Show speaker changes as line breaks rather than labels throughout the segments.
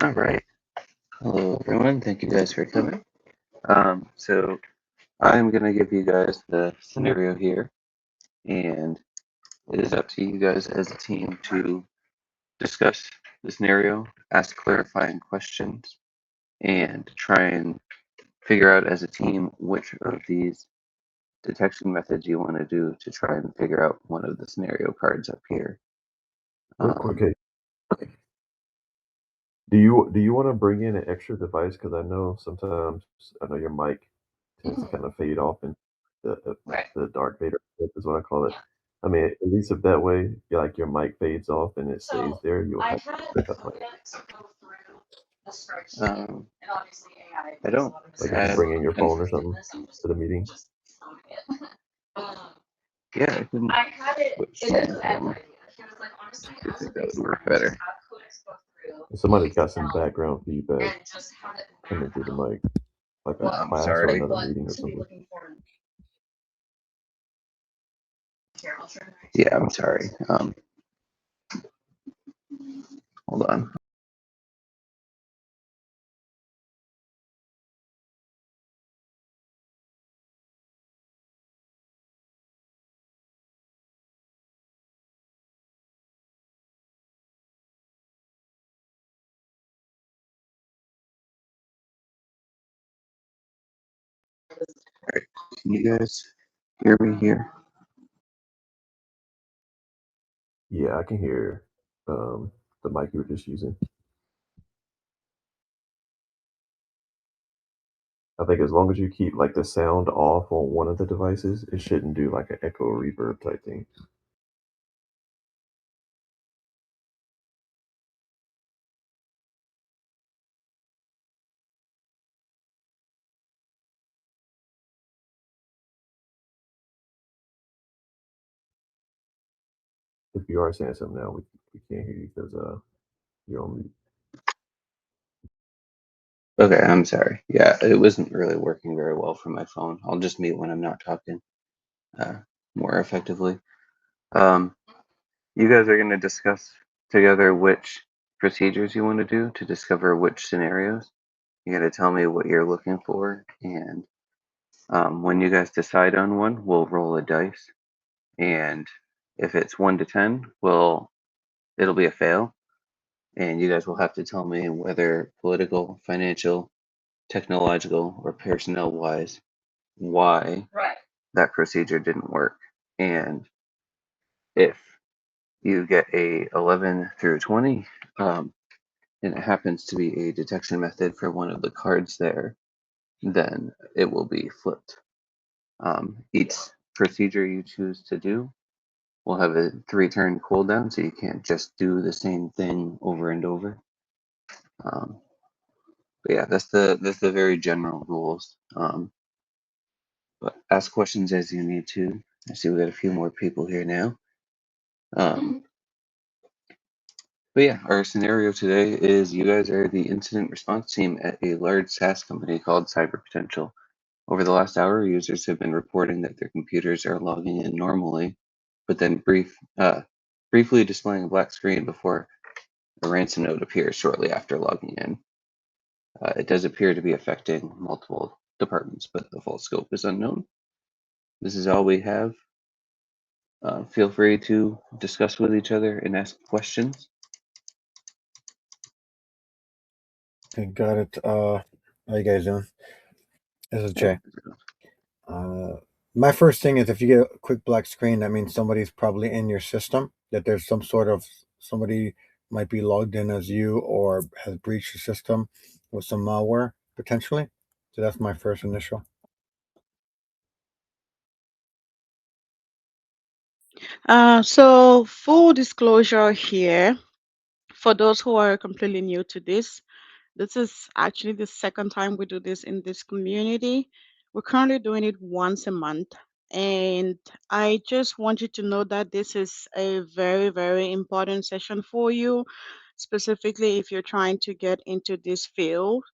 All right. Hello, everyone. Thank you guys for coming. So I'm going to give you guys the scenario here, and it is up to you guys as a team to discuss the scenario, ask clarifying questions, and try and figure out as a team which of these detection methods you want to do to try and figure out one of the scenario cards up here.
Real quick,
Um,
do you want to bring in an extra device? Because I know sometimes I know your mic tends to kind of fade off in the dark Vader is what I call it. I mean, at least if that way, like your mic fades off and it stays there, you'll have backup mic.
um, I don't
Like if you
have
bring in your
an
phone or something to the meeting.
Yeah, I can switch phones around. I think that would work better.
If somebody's got some background feedback coming through the mic, like a
I'm
class or
sorry.
another meeting or something.
Yeah, I'm sorry. Hold on. Can you guys hear me here?
Yeah, I can hear the mic you were just using. I think as long as you keep like the sound off on one of the devices, it shouldn't do like an echo reverb type thing. If you are saying something now, we can't hear you because you're on mute.
Okay, I'm sorry. Yeah, it wasn't really working very well from my phone. I'll just mute when I'm not talking uh, more effectively. Um, you guys are going to discuss together which procedures you want to do to discover which scenarios. You got to tell me what you're looking for, and when you guys decide on one, we'll roll a dice. And if it's 1 to 10, it'll be a fail. And you guys will have to tell me whether political, financial, technological, or personnel wise, why that procedure didn't work. And if you get a 11 through 20, and it happens to be a detection method for one of the cards there, then it will be flipped. Each procedure you choose to do will have a 3 turn cooldown, so you can't just do the same thing over and over. But yeah, that's the very general rules. But ask questions as you need to. I see we got a few more people here now. Um, but yeah, our scenario today is you guys are the incident response team at a large SaaS company called Cyber Potential. Over the last hour, users have been reporting that their computers are logging in normally, but then briefly displaying a black screen before a ransom note appears shortly after logging in. It does appear to be affecting multiple departments, but the full scope is unknown. This is all we have. Feel free to discuss with each other and ask questions.
Okay, got it. How you guys doing? This is Jay. My first thing is if you get a quick black screen, that means somebody's probably in your system. That there's some sort of somebody might be logged in as you or has breached the system with some malware potentially. So that's my first initial.
So full disclosure here, for those who are completely new to this is actually the second time we do this in this community. We're currently doing it once a month. And I just want you to know that this is a very, very important session for you, specifically if you're trying to get into this field,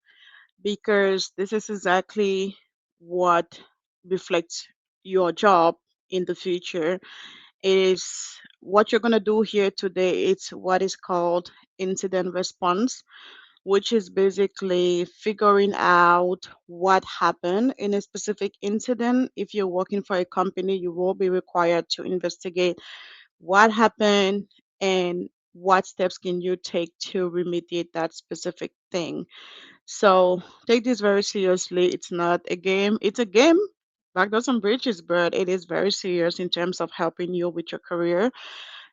because this is exactly what reflects your job in the future. It is what you're going to do here today. It's what is called incident response. which is basically figuring out what happened in a specific incident. If you're working for a company, you will be required to investigate what happened and what steps can you take to remediate that specific thing. So take this very seriously. It's not a game. It's a game, Backdoors and Breaches, but it is very serious in terms of helping you with your career.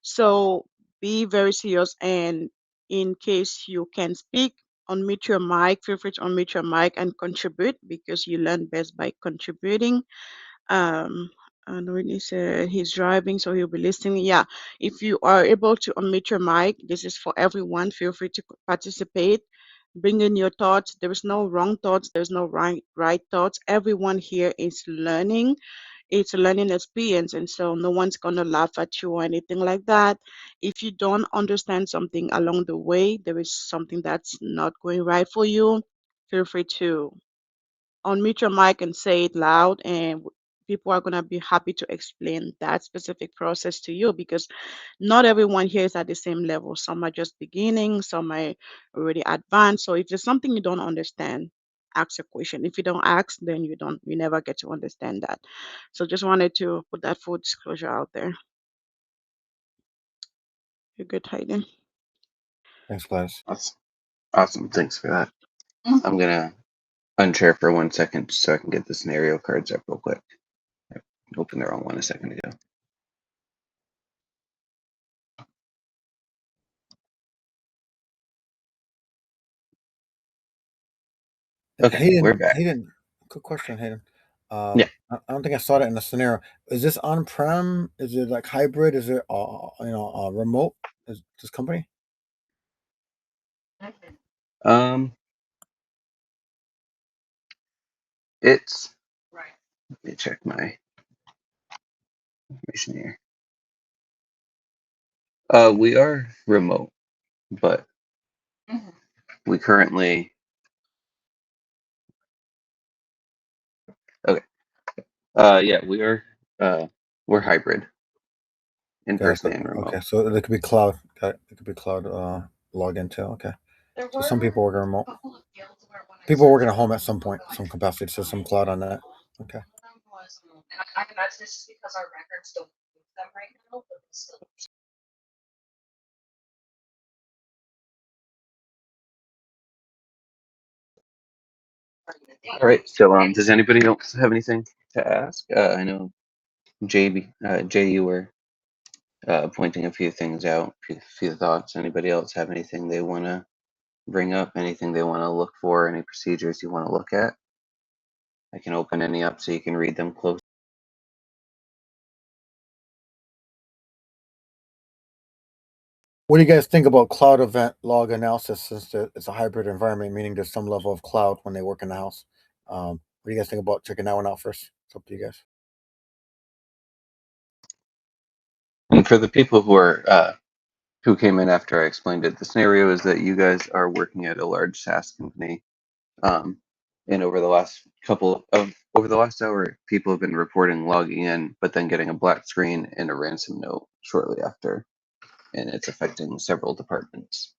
So be very serious. And in case you can speak, unmute your mic. Feel free to unmute your mic and contribute because you learn best by contributing. Um, and when he said he's driving, so he'll be listening. Yeah, if you are able to unmute your mic, this is for everyone. Feel free to participate. Bring in your thoughts. There is no wrong thoughts. There's no right thoughts. Everyone here is learning. It's a learning experience, and so no one's gonna laugh at you or anything like that. If you don't understand something along the way, there is something that's not going right for you. Feel free to unmute your mic and say it loud, and people are going to be happy to explain that specific process to you because not everyone here is at the same level. Some are just beginning, some are already advanced. So if there's something you don't understand, ask a question. If you don't ask, then you never get to understand that. So just wanted to put that full disclosure out there. You're good, Hayden.
Thanks, Gladys.
Awesome. Thanks for that. I'm gonna unshare for 1 second so I can get the scenario cards up real quick. I opened the wrong one a second ago. Okay, we're back.
Hayden, quick question, Hayden.
Yeah.
I don't think I saw that in the scenario. Is this on-prem? Is it like hybrid? Is it remote? Is this company?
It's right. Let me check my information here. We are remote, but we currently okay. Yeah, we are we're hybrid, in person and remote.
Okay, so it could be cloud. Got it. It could be cloud login too. Okay. So some people work remote. People working at home at some point, some capacity. So some cloud on that. Okay.
I imagine it's just because our records don't move them right now, but it's still.
All right. So, does anybody else have anything to ask? I know Jay, you were pointing a few things out, a few thoughts. Anybody else have anything they want to bring up? Anything they want to look for? Any procedures you want to look at? I can open any up so you can read them close.
What do you guys think about cloud event log analysis since it's a hybrid environment, meaning there's some level of cloud when they work in the house? What do you guys think about checking that one out first? It's up to you guys.
And for the people who came in after I explained it, the scenario is that you guys are working at a large SaaS company, and over the last hour, people have been reporting logging in, but then getting a black screen and a ransom note shortly after, and it's affecting several departments.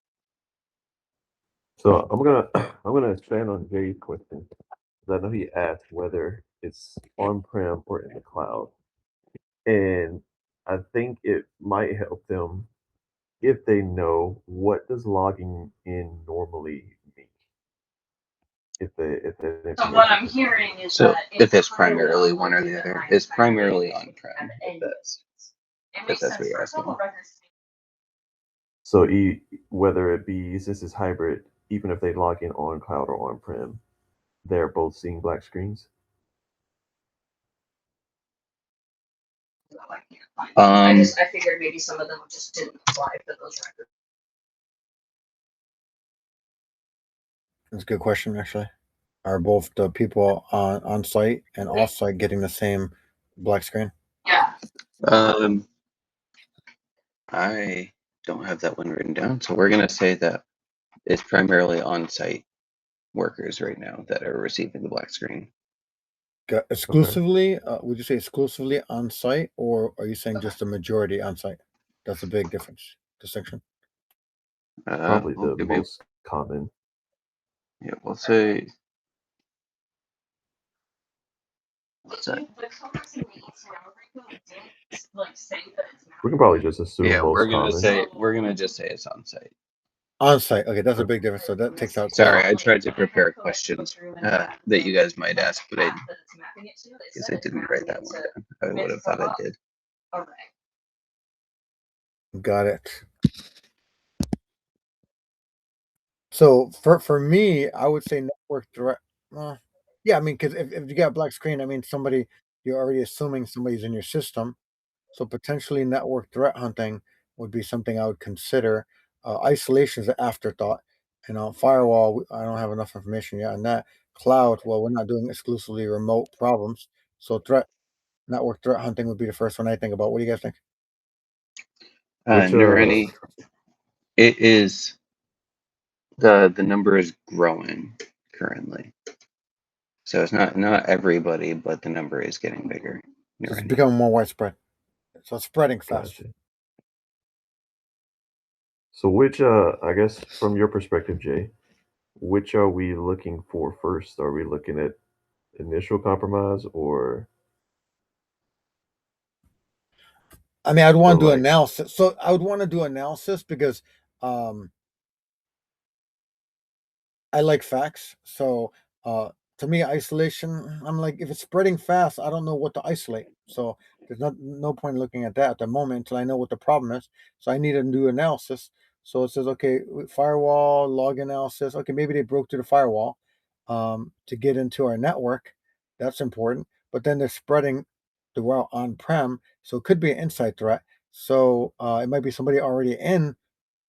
So I'm gonna expand on Jay's question. 'Cause I know he asked whether it's on-prem or in the cloud, and I think it might help them if they know what does logging in normally mean. If
So what I'm hearing is
So
that
if it's primarily one or the other, it's primarily on-prem. If that's what you're asking.
So whether it be since it's hybrid, even if they log in on cloud or on-prem, they're both seeing black screens.
I figured maybe some of them just didn't apply for those records.
That's a good question, actually. Are both the people on site and off site getting the same black screen?
Yeah.
I don't have that one written down, so we're gonna say that it's primarily on-site workers right now that are receiving the black screen.
Exclusively? Would you say exclusively on site, or are you saying just a majority on site? That's a big distinction.
Probably the most common.
Yeah, we'll say. What's that?
We can probably just assume
Yeah,
most common.
we're gonna just say it's on site.
On site. Okay, that's a big difference. So that takes out.
Sorry, I tried to prepare questions that you guys might ask, but I guess I didn't write that one down. I would have thought I did.
Got it. So for me, I would say network direct. Yeah, I mean, because if you got a black screen, I mean, you're already assuming somebody's in your system. So potentially network threat hunting would be something I would consider. Isolation is an afterthought. Firewall, I don't have enough information yet on that. Cloud, well, we're not doing exclusively remote problems. So network threat hunting would be the first one I think about. What do you guys think?
Which
Nareni, it is the number is growing currently. So it's not everybody, but the number is getting bigger.
It's becoming more widespread. So it's spreading fast.
Gotcha. So which I guess from your perspective, Jay, which are we looking for first? Are we looking at initial compromise or
I mean, I'd
or
want to do
like
analysis. So I would want to do analysis because um, I like facts. So uh, to me, isolation, I'm like, if it's spreading fast, I don't know what to isolate. So there's no point looking at that at the moment until I know what the problem is. So I need to do analysis. So it says, okay, firewall log analysis. Okay, maybe they broke through the firewall to get into our network. That's important. But then they're spreading the route on-prem, so it could be an inside threat. So it might be somebody already in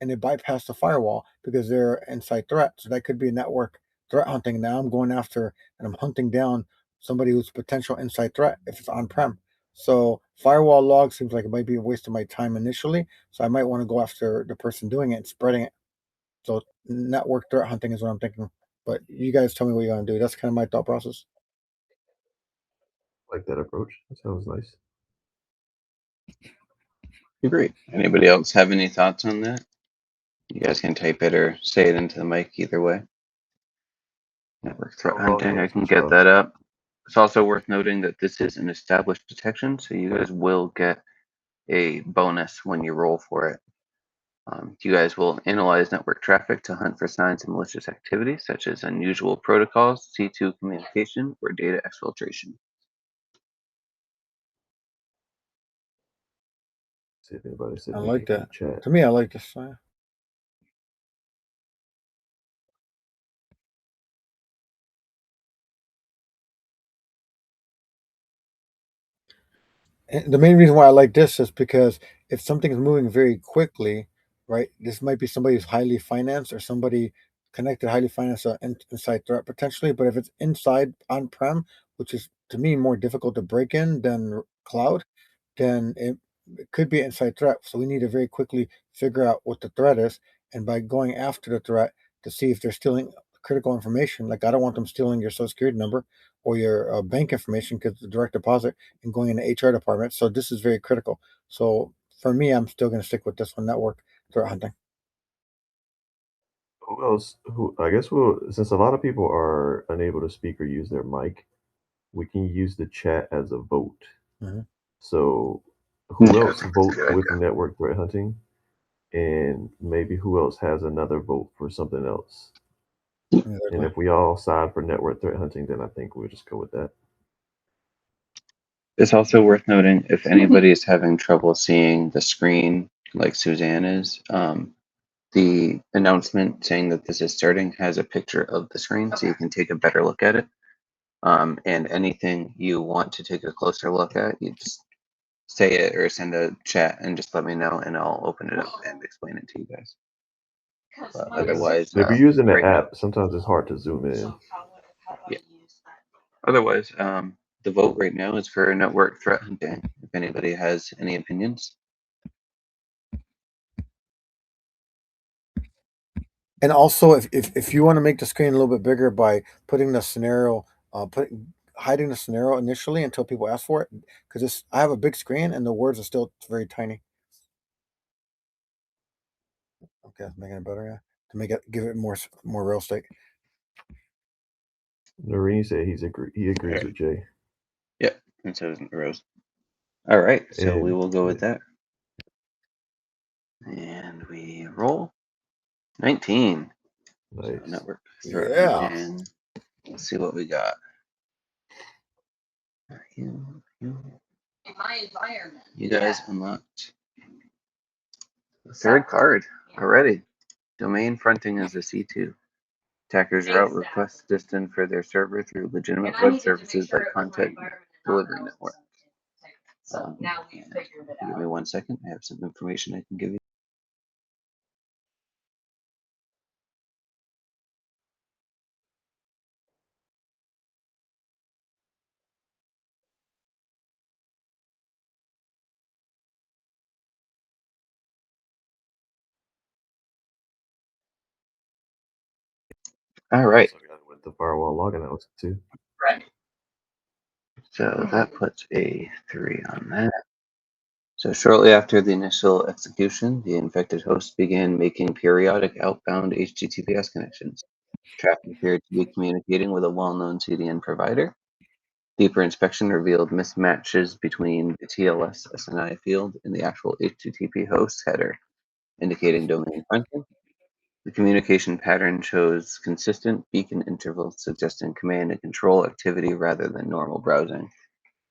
and they bypass the firewall because they're inside threat. So that could be a network threat hunting. Now I'm going after and I'm hunting down somebody who's potential inside threat if it's on-prem. So firewall log seems like it might be a waste of my time initially. So I might want to go after the person doing it and spreading it. So network threat hunting is what I'm thinking. But you guys tell me what you're gonna do. That's kind of my thought process.
like that approach? That sounds nice.
Great. Anybody else have any thoughts on that? You guys can type it or say it into the mic either way. Network threat
How long
hunting, I
is
can
this
get that up. It's also worth noting that this is an established detection, so you guys will get a bonus when you roll for it. You guys will analyze network traffic to hunt for signs of malicious activity, such as unusual protocols, C2 communication, or data exfiltration.
See if anybody said
I like
anything in
that.
the chat.
To me, I like this. And the main reason why I like this is because if something's moving very quickly, right, this might be somebody who's highly financed or somebody connected highly financed inside threat potentially. But if it's inside on-prem, which is to me more difficult to break in than cloud, then it could be an inside threat. So we need to very quickly figure out what the threat is, and by going after the threat to see if they're stealing critical information. Like I don't want them stealing your social security number or your bank information because the direct deposit and going in the HR department. So this is very critical. So for me, I'm still going to stick with this one, network threat hunting.
Who else? Who I guess we'll since a lot of people are unable to speak or use their mic, we can use the chat as a vote.
Mhm.
So
Yeah,
who
I
else
think that's a
votes
good
with
idea.
network threat hunting? And maybe who else has another vote for something else? And
Exactly.
if we all side for network threat hunting, then I think we'll just go with that.
It's also worth noting if anybody is having trouble seeing the screen like Suzanne is, the announcement saying that this is starting has a picture of the screen so you can take a better look at it. And anything you want to take a closer look at, you just say it or send a chat and just let me know and I'll open it up and explain it to you guys. But otherwise,
If you're using the
right now,
app, sometimes it's hard to zoom in.
yeah. Otherwise, the vote right now is for network threat hunting. If anybody has any opinions.
And also, if you want to make the screen a little bit bigger by putting the scenario, hiding the scenario initially until people ask for it, because I have a big screen and the words are still very tiny. Okay, making it better, yeah, to make it give it more real estate.
Noreen said he agrees with Jay.
Yep, and so doesn't Rose. All right, so we
And
will go with that. And we roll 19. So
nice.
network threat.
Yeah.
And let's see what we got. You
In my environment.
guys unlocked the third card already. Domain fronting as a C2. Attackers route requests distant for their server through legitimate web services like content delivery network.
Now we figured it
Give me 1 second. I have some information I can give you. All right.
So I got with the firewall login out too.
Right.
So that puts a 3 on that. So shortly after the initial execution, the infected host began making periodic outbound HTTPS connections. Traffic appeared to be communicating with a well-known CDN provider. Deeper inspection revealed mismatches between the TLS SNI field and the actual HTTP host header, indicating domain fronting. The communication pattern shows consistent beacon intervals, suggesting command and control activity rather than normal browsing.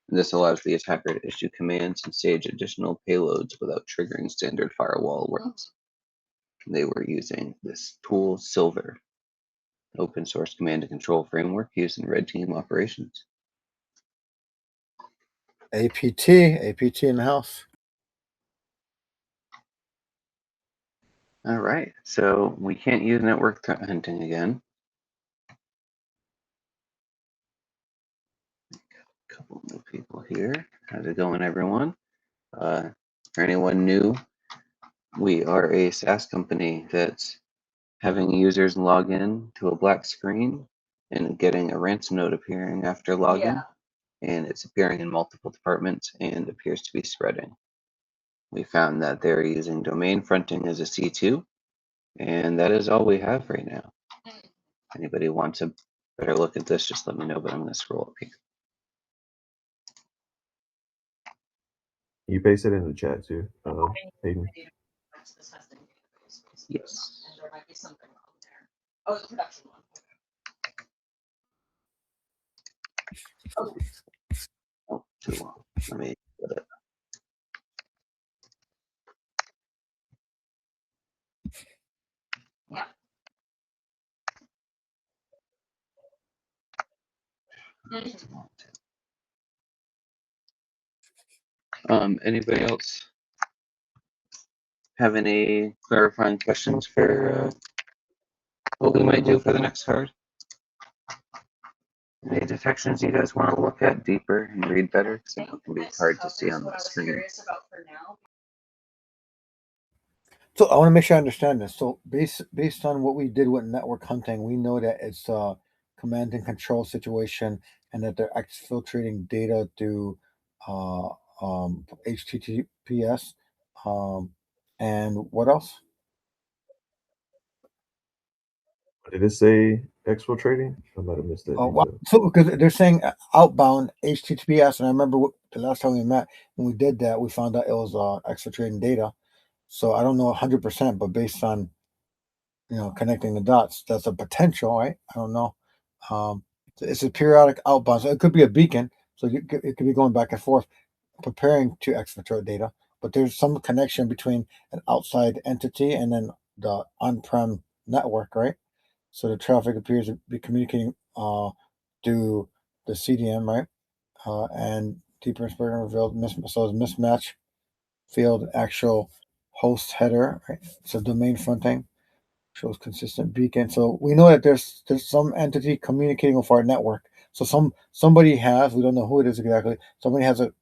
This allows the attacker to issue commands and stage additional payloads without triggering standard firewall alerts. They were using this tool, Silver, open source command and control framework used in red team operations.
APT in the house.
All right, so we can't use network threat hunting again. A couple new people here. How's it going, everyone? For anyone new, we are a SaaS company that's having users log in to a black screen and getting a ransom note appearing after login.
Yeah.
And it's appearing in multiple departments and appears to be spreading. We found that they're using domain fronting as a C2, and that is all we have right now. Anybody wants a better look at this, just let me know, but I'm going to scroll up here.
You paste it in the chat too, Hayden.
Yes.
And there might be something wrong there. Oh, the production one.
Oh, too long. Let me put it.
Yeah.
Anybody else have any clarifying questions for what we might do for the next card? Any detections you guys want to look at deeper and read better? Because I know it can be hard to see on the screen.
So I want to make sure I understand this. So based on what we did with network hunting, we know that it's a command and control situation, and that they're exfiltrating data through HTTPS. And what else?
Did it say exfiltrating? I might have missed that
Oh, wow.
detail.
So because they're saying outbound HTTPS, and I remember the last time we met when we did that, we found out it was exfiltrating data. So I don't know 100%, but based on connecting the dots, that's a potential, right? I don't know. It's a periodic outbound, so it could be a beacon. So it could be going back and forth, preparing to exfiltrate data. But there's some connection between an outside entity and then the on-prem network, right? So the traffic appears to be communicating through the CDN, right? And deeper inspection revealed so it's mismatch field actual host header, right? So domain fronting shows consistent beacon. So we know that there's some entity communicating with our network. So somebody has, we don't know who it is exactly. Somebody has a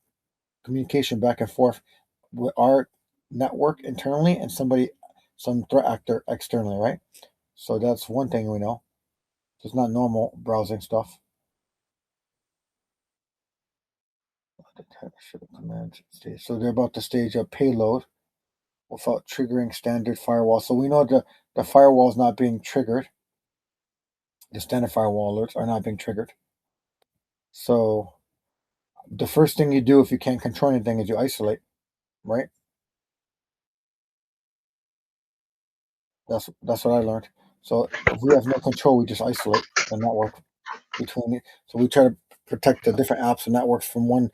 communication back and forth with our network internally, and some threat actor externally, right? So that's one thing we know. It's not normal browsing stuff. So they're about to stage a payload without triggering standard firewall. So we know the firewall is not being triggered. the standard firewall alerts are not being triggered. So the first thing you do if you can't control anything is you isolate, right? That's what I learned. So if we have no control, we just isolate the network between it. So we try to protect the different apps and networks from one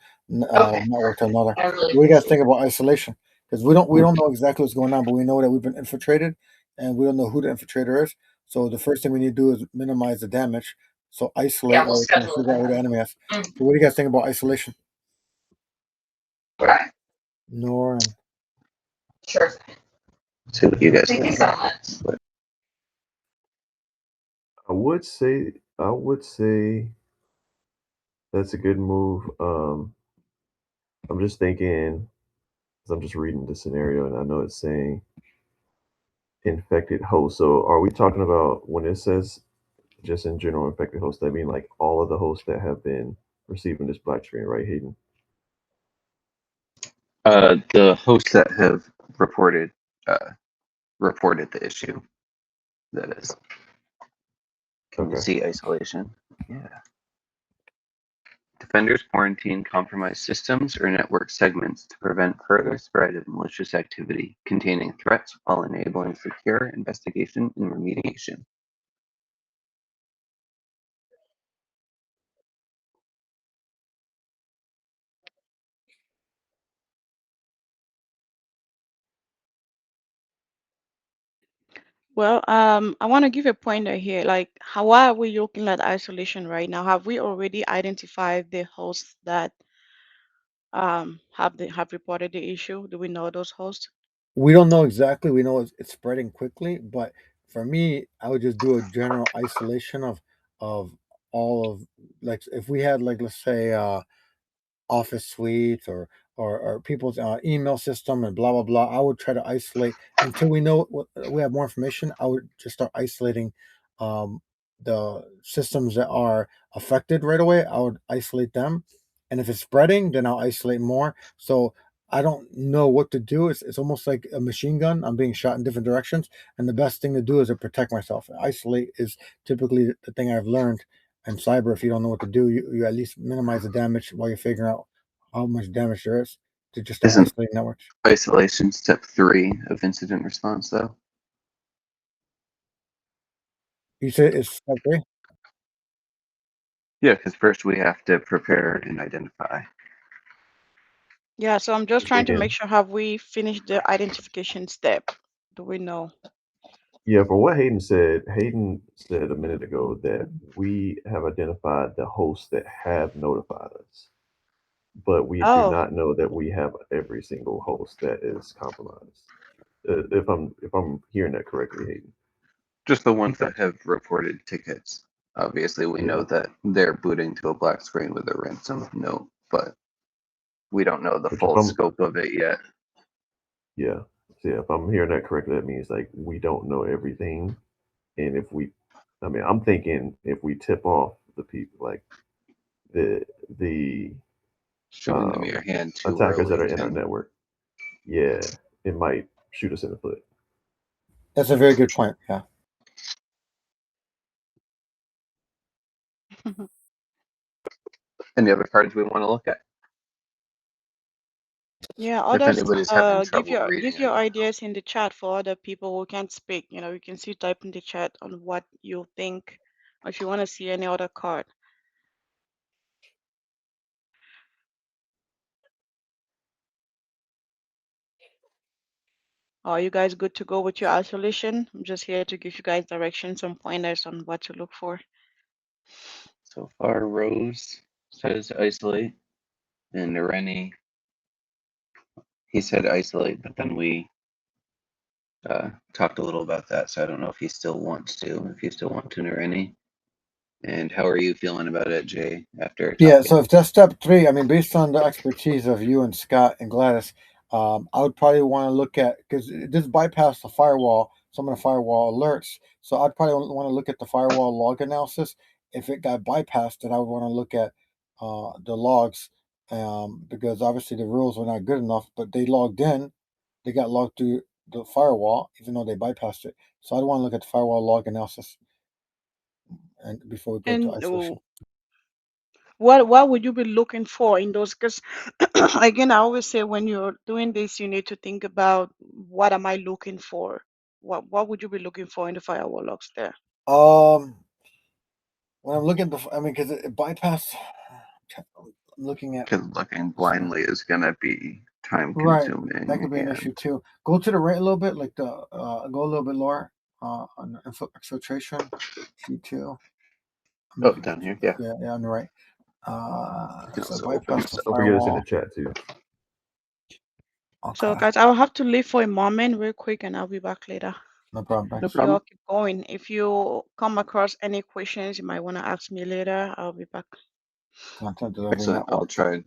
Okay,
network to another.
I really
What do you guys
appreciate
think
it.
about isolation? Because we don't know exactly what's going on, but we know that we've been infiltrated, and we don't know who the infiltrator is. So the first thing we need to do is minimize the damage. So isolate
Yeah, we'll
while we're trying to
schedule it
figure out where the
ahead.
enemy is.
Mm,
So what do you guys think about isolation?
right.
Nor and
Sure.
See what you guys
Thank you
think.
so much.
I would say that's a good move. I'm just thinking, 'cause I'm just reading the scenario, and I know it's saying infected host. So are we talking about when it says just in general infected hosts? That mean like all of the hosts that have been receiving this black screen, right, Hayden?
The hosts that have reported uh, reported the issue. That is. Can you
Okay.
see isolation? Yeah. Defenders quarantine compromised systems or network segments to prevent further spread of malicious activity containing threats while enabling secure investigation and remediation.
Well, I want to give a pointer here. Like, why are we looking at isolation right now? Have we already identified the hosts that have reported the issue? Do we know those hosts?
we don't know exactly. We know it's spreading quickly, but for me, I would just do a general isolation of all of, like, if we had, like, let's say office suites or people's email system and blah blah blah. I would try to isolate until we know we have more information. I would just start isolating um, the systems that are affected right away. I would isolate them, and if it's spreading, then I'll isolate more. So I don't know what to do. It's almost like a machine gun. I'm being shot in different directions, and the best thing to do is to protect myself. Isolate is typically the thing I've learned in cyber. If you don't know what to do, you at least minimize the damage while you're figuring out how much damage there is to just start
Isn't
isolating networks.
isolation step 3 of incident response though?
You say it's step three?
Yeah, because first we have to prepare and identify.
Yeah, so I'm just
Just
trying to make
thinking,
sure, have we finished the identification step? Do we know?
yeah, from what Hayden said a minute ago that we have identified the hosts that have notified us, but we do
Oh,
not know that we have every single host that is compromised. If I'm hearing that correctly, Hayden.
Just the ones that have reported tickets. Obviously, we know
Yeah.
that they're booting to a black screen with a ransom note, but we don't know the
Which if
full
I'm
scope of it yet.
yeah. So yeah, if I'm hearing that correctly, that means like we don't know everything. And if we I mean, I'm thinking if we tip off the people like the
Showing them your
um
hand too
attackers that
early
are in our
can.
network, yeah, it might shoot us in the foot.
That's a very good point. Yeah.
Any other cards we want to look at?
yeah.
If
Others,
anybody's having
give
trouble reading
your
it.
ideas in the chat for other people who can't speak. You can see type in the chat on what you think, or if you want to see any other card. Are you guys good to go with your isolation? I'm just here to give you guys direction, some pointers on what to look for.
So far, Rose says isolate, and Rennie, he said isolate, but then we talked a little about that, so I don't know if he still wants to, if you still want to, Rennie. And how are you feeling about it, Jay, after
Yeah, so
talking?
if that's step three, I mean, based on the expertise of you and Scott and Gladys, I would probably want to look at, because this bypassed the firewall, some of the firewall alerts. So I'd probably want to look at the firewall log analysis. If it got bypassed, then I would want to look at the logs, because obviously the rules were not good enough, but they logged in, they got logged through the firewall, even though they bypassed it. So I'd want to look at the firewall log analysis and before we go to
And
isolation.
what would you be looking for in those? Because again, I always say when you're doing this, you need to think about what am I looking for? What would you be looking for in the firewall logs there?
When I'm looking before, I mean, because it bypass. I'm looking at
Because looking
sorry.
blindly is going to be time
Right, that
consuming
could be an issue
and
too. Go to the right a little bit, like the go a little bit lower on exfiltration. C2.
oh, down here, yeah.
Yeah, on the right.
You can
So
also open
bypass
this
the
up.
Don't forget it's in the
firewall.
chat too.
So
Okay,
guys, I'll have to leave for a moment real quick and I'll be back later.
no problem.
No
Thanks.
You all
problem.
keep going. If you come across any questions you might want to ask me later, I'll be back.
Content delivery
Excellent.
network.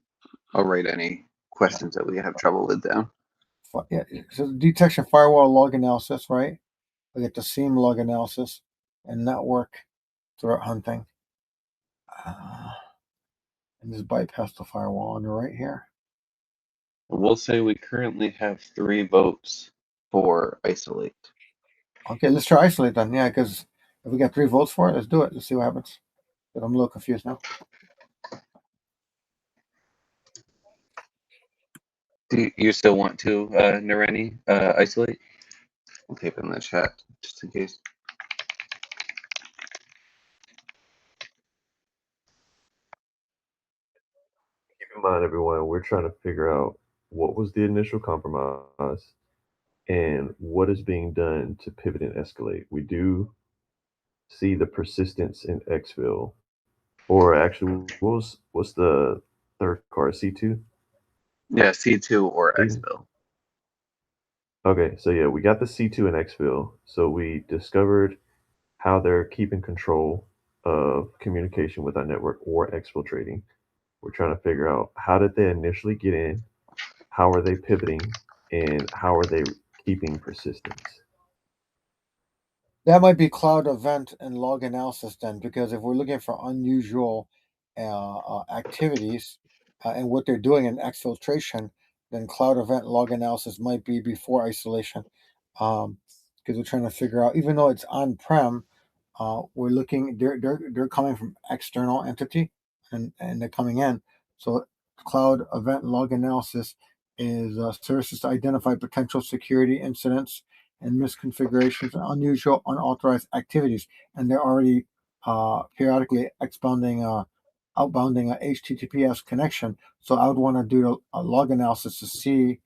I'll write any questions that we have trouble with down.
Yeah, so detection firewall log analysis, right? We get the SIEM log analysis and network threat hunting. And just bypass the firewall on the right here.
We'll say we currently have 3 votes for isolate.
Okay, let's try isolate then. Yeah, because if we got 3 votes for it, let's do it. Let's see what happens. But I'm a little confused now.
Do you still want to, Nareni, isolate? I'll type in the chat just in case.
Keep in mind, everyone, we're trying to figure out what was the initial compromise and what is being done to pivot and escalate. We do see the persistence in Exfil, or actually, what's the third card? C2.
Yeah, C2 or
Aiden?
exfil.
Okay, so yeah, we got the C2 and Exfil. So we discovered how they're keeping control of communication with our network or exfiltrating. We're trying to figure out how did they initially get in, how are they pivoting, and how are they keeping persistence.
That might be cloud event and log analysis then, because if we're looking for unusual activities and what they're doing in exfiltration, then cloud event log analysis might be before isolation. Because we're trying to figure out, even though it's on-prem, we're looking. They're coming from external entity, and they're coming in. So cloud event log analysis is services to identify potential security incidents and misconfigurations and unusual unauthorized activities, and they're already periodically outbounding a HTTPS connection. So I would want to do a log analysis to see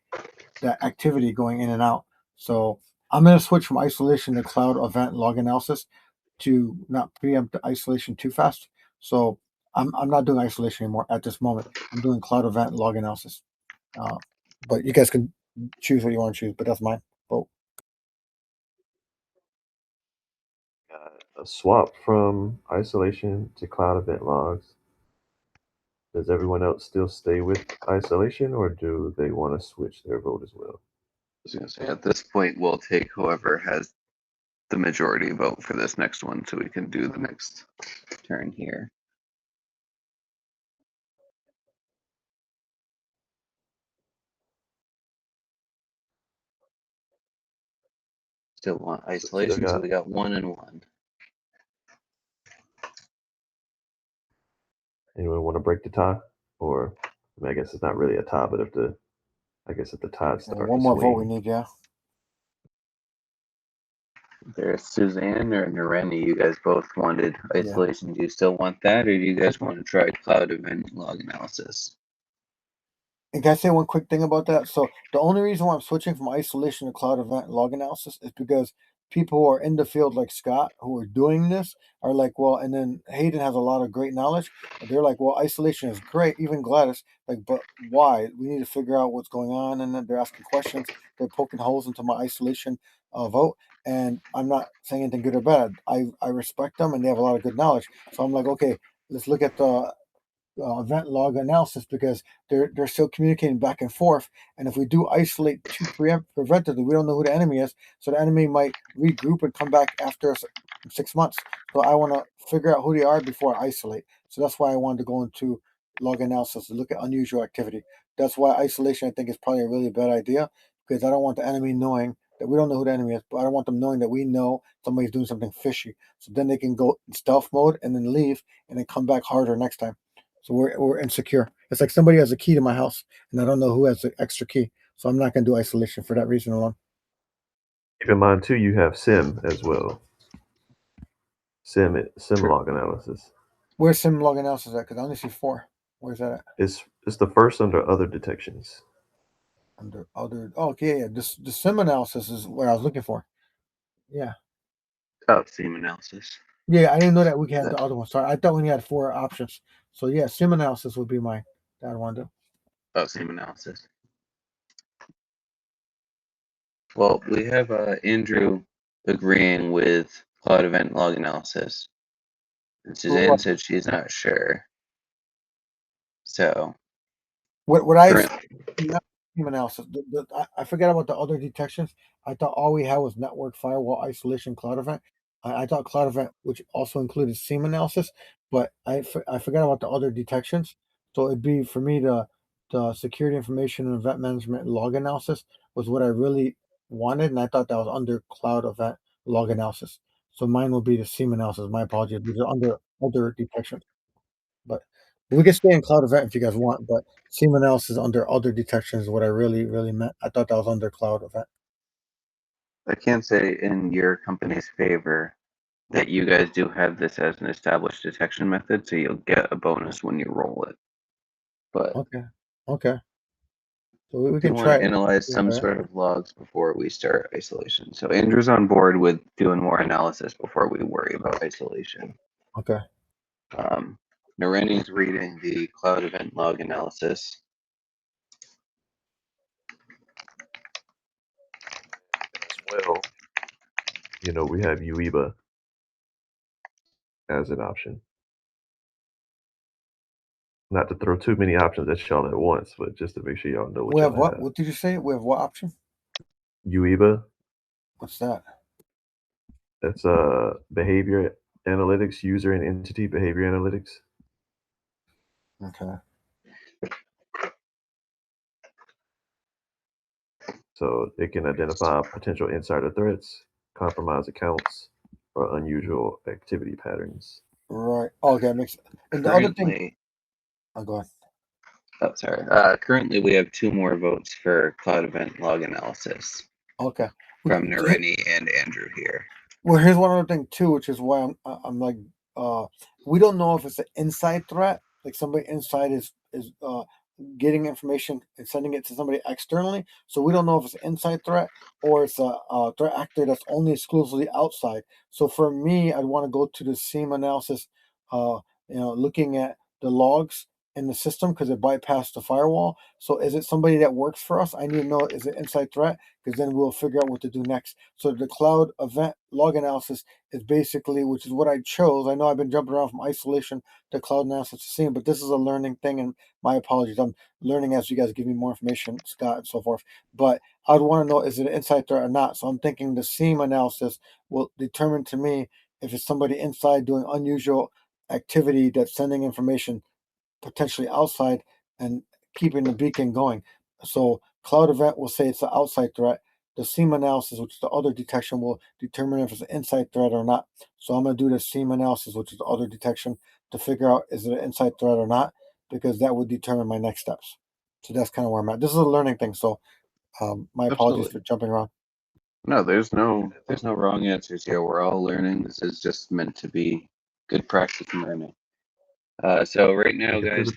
that activity going in and out. So I'm going to switch from isolation to cloud event log analysis to not preempt the isolation too fast. So I'm not doing isolation anymore at this moment. I'm doing cloud event log analysis. But you guys can choose what you want to choose, but that's mine. Vote.
A swap from isolation to cloud event logs. Does everyone else still stay with isolation, or do they want to switch their vote as well?
I was going to say, at this point, we'll take whoever has the majority vote for this next one so we can do the next turn here. Still want
So still
isolation, so
got
we got 1 and 1.
anyone want to break the tie, or I, mean, I guess it's not really a tie, but if the tide starts
One
to
more vote we
swing,
need, yeah.
There's Suzanne or Nareni. You guys both wanted
Yeah.
isolation. Do you still want that, or do you guys want to try cloud event log analysis?
And can I say one quick thing about that? So the only reason why I'm switching from isolation to cloud event log analysis is because people who are in the field like Scott who are doing this are like, well, and then Hayden has a lot of great knowledge. And they're like, well, isolation is great. Even Gladys, like, but why? We need to figure out what's going on. And then they're asking questions. They're poking holes into my isolation vote. And I'm not saying anything good or bad. I respect them and they have a lot of good knowledge. So I'm like, okay, let's look at the event log analysis because they're still communicating back and forth. And if we do isolate too preventively, we don't know who the enemy is. So the enemy might regroup and come back after us in 6 months. So I want to figure out who they are before I isolate. So that's why I wanted to go into log analysis to look at unusual activity. That's why isolation I think is probably a really bad idea because I don't want the enemy knowing that we don't know who the enemy is, but I don't want them knowing that we know somebody's doing something fishy. So then they can go in stealth mode and then leave and then come back harder next time. So we're insecure. It's like somebody has a key to my house and I don't know who has the extra key. So I'm not going to do isolation for that reason alone.
Keep in mind too, you have SIM as well. SIM log analysis.
Where's SIM log analysis at? Because I only see 4. Where's that at?
It's the first under other detections.
Under other. Oh, okay, yeah. The SIM analysis is what I was looking for. Yeah.
Oh, SIM analysis.
Yeah, I didn't know that we had the other one. Sorry, I thought we had 4 options. So yeah, SIM analysis would be my that one to do.
Oh, SIM analysis. Well, we have Andrew agreeing with cloud event log analysis. And Suzanne said she's not sure. So
What I
current,
not SIM analysis. I forget about the other detections. I thought all we had was network firewall isolation cloud event. I thought cloud event, which also included SIM analysis, but I forgot about the other detections. So it'd be for me the security information and event management and log analysis was what I really wanted, and I thought that was under cloud event log analysis. So mine will be the SIM analysis. My apologies. These are under other detections. But we can stay in cloud event if you guys want, but SIEM analysis under other detections is what I really, really meant. I thought that was under cloud event.
I can say in your company's favor that you guys do have this as an established detection method, so you'll get a bonus when you roll it. But
Okay. Okay. So we
do
can
want
try
to
it.
analyze some sort of logs before we start isolation. So Andrew's on board with doing more analysis before we worry about isolation.
Okay.
Nareni's reading the cloud event log analysis.
As well, we have UEBA as an option. Not to throw too many options at y'all at once, but just to make sure y'all know what
We
y'all
have what?
have.
What did you say? We have what option?
UEBA,
What's that?
that's behavior analytics, user and entity behavior analytics.
Okay.
So it can identify potential insider threats, compromised accounts, or unusual activity patterns.
Right. Okay, makes sense. And the other thing.
Currently,
Oh, go ahead.
oh, sorry. Currently, we have 2 more votes for cloud event log analysis
Okay.
from Nareni and Andrew here.
Well, here's one other thing too, which is why I'm like, we don't know if it's an inside threat, like somebody inside is getting information and sending it to somebody externally. So we don't know if it's an inside threat or it's a threat actor that's only exclusively outside. So for me, I'd want to go to the SIEM analysis, looking at the logs in the system because it bypassed the firewall. So is it somebody that works for us? I need to know, is it inside threat? Because then we'll figure out what to do next. So the cloud event log analysis is basically, which is what I chose. I know I've been jumping around from isolation to cloud analysis to SIEM, but this is a learning thing, and my apologies. I'm learning as you guys give me more information, Scott, and so forth. But I'd want to know, is it an inside threat or not? So I'm thinking the SIEM analysis will determine to me if it's somebody inside doing unusual activity that's sending information potentially outside and keeping the beacon going. So cloud event will say it's an outside threat. The SIEM analysis, which is the other detection, will determine if it's an inside threat or not. So I'm going to do the SIEM analysis, which is the other detection, to figure out is it an inside threat or not, because that would determine my next steps. So that's kind of where I'm at. This is a learning thing. So my apologies for jumping around.
No, there's no wrong answers here. We're all learning. This is just meant to be good practice and learning. So right now, guys,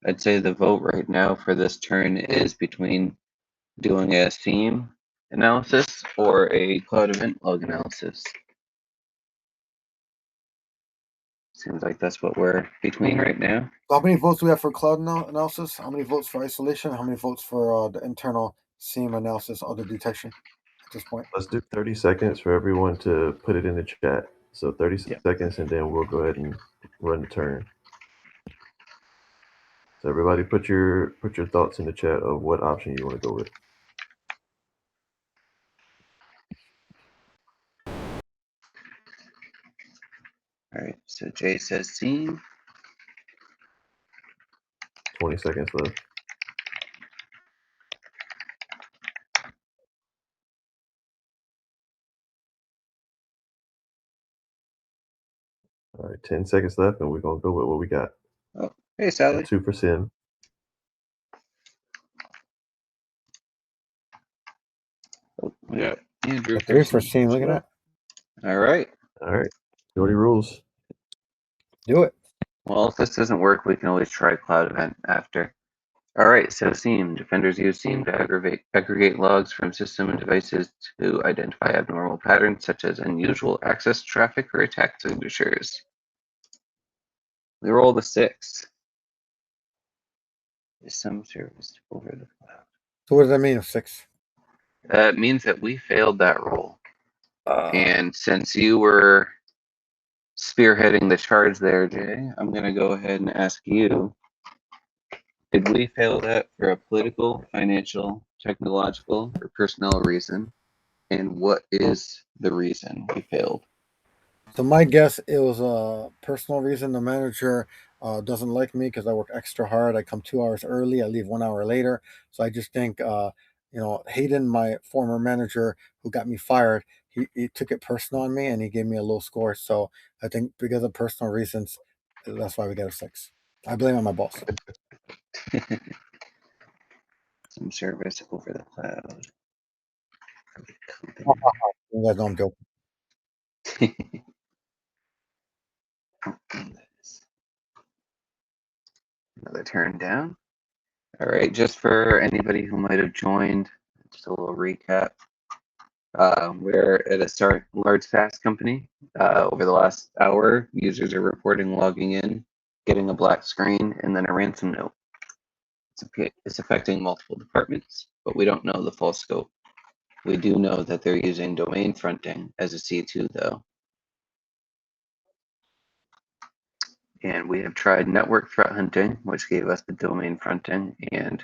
I'd say the vote right now for this turn is between doing a SIEM analysis or a cloud event log analysis. Seems like that's what we're between right now.
How many votes do we have for cloud analysis? How many votes for isolation? How many votes for the internal SIEM analysis, other detection at this point?
Let's do 30 seconds for everyone to put it in the chat. So 30 seconds, and then we'll go ahead and run the turn. So everybody put your thoughts in the chat of what option you want to go with.
All right, so Jay says SIEM.
20 seconds left. All right, 10 seconds left, and we're gonna go with what we got.
Oh, hey, Sally.
2%.
Oh, we got Andrew.
3 for Seam. Look at that.
All right.
All right. Shorty rules.
Do it.
Well, if this doesn't work, we can always try Cloud Event after. All right, so SIEM. Defenders use SIEM to aggregate logs from system and devices to identify abnormal patterns such as unusual access traffic or attack signatures. We roll the 6. Is some service over the cloud.
So what does that mean, 6?
It means that we failed that roll. And since you were spearheading the charge there, Jay, I'm going to go ahead and ask you, did we fail that for a political, financial, technological, or personnel reason? And what is the reason we failed?
So my guess, it was a personal reason. The manager doesn't like me because I work extra hard. I come 2 hours early. I leave 1 hour later. So I just think, Hayden, my former manager who got me fired, he took it personal on me and he gave me a low score. So I think because of personal reasons, that's why we got a 6. I blame it on my boss.
Some service over the cloud.
You guys know I'm joking.
Another turn down. All right, just for anybody who might have joined, just a little recap. We're at a large SaaS company. Over the last hour, users are reporting logging in, getting a black screen, and then a ransom note. It's affecting multiple departments, but we don't know the full scope. We do know that they're using domain fronting as a C2, though. And we have tried network threat hunting, which gave us the domain fronting, and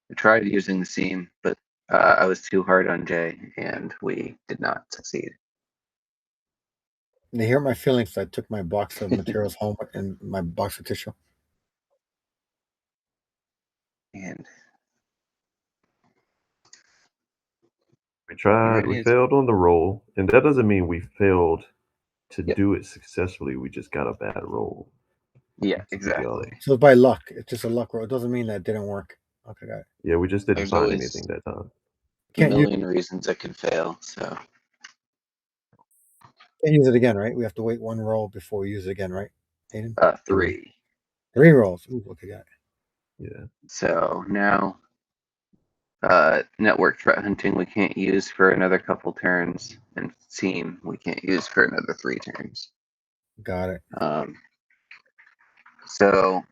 we tried using the SIEM, but I was too hard on Jay, and we did not succeed.
They hear my feelings. So I took my box of materials home and my box of tissue.
And
We tried, we failed on the roll, and that doesn't mean we failed to do it successfully. We just got a bad roll.
Yeah, exactly.
So it's by luck. It's just a luck roll. It doesn't mean that it didn't work. Okay, got it.
Yeah, we just didn't
There's
find
always
anything that time.
a million reasons it could fail, so.
Can't use it again, right? We have to wait 1 roll before we use it again, right, Hayden?
3.
3 rolls. Ooh, okay, got it.
Yeah.
So now, network threat hunting we can't use for another couple turns, and SIEM we can't use for another 3 turns.
Got it.
So,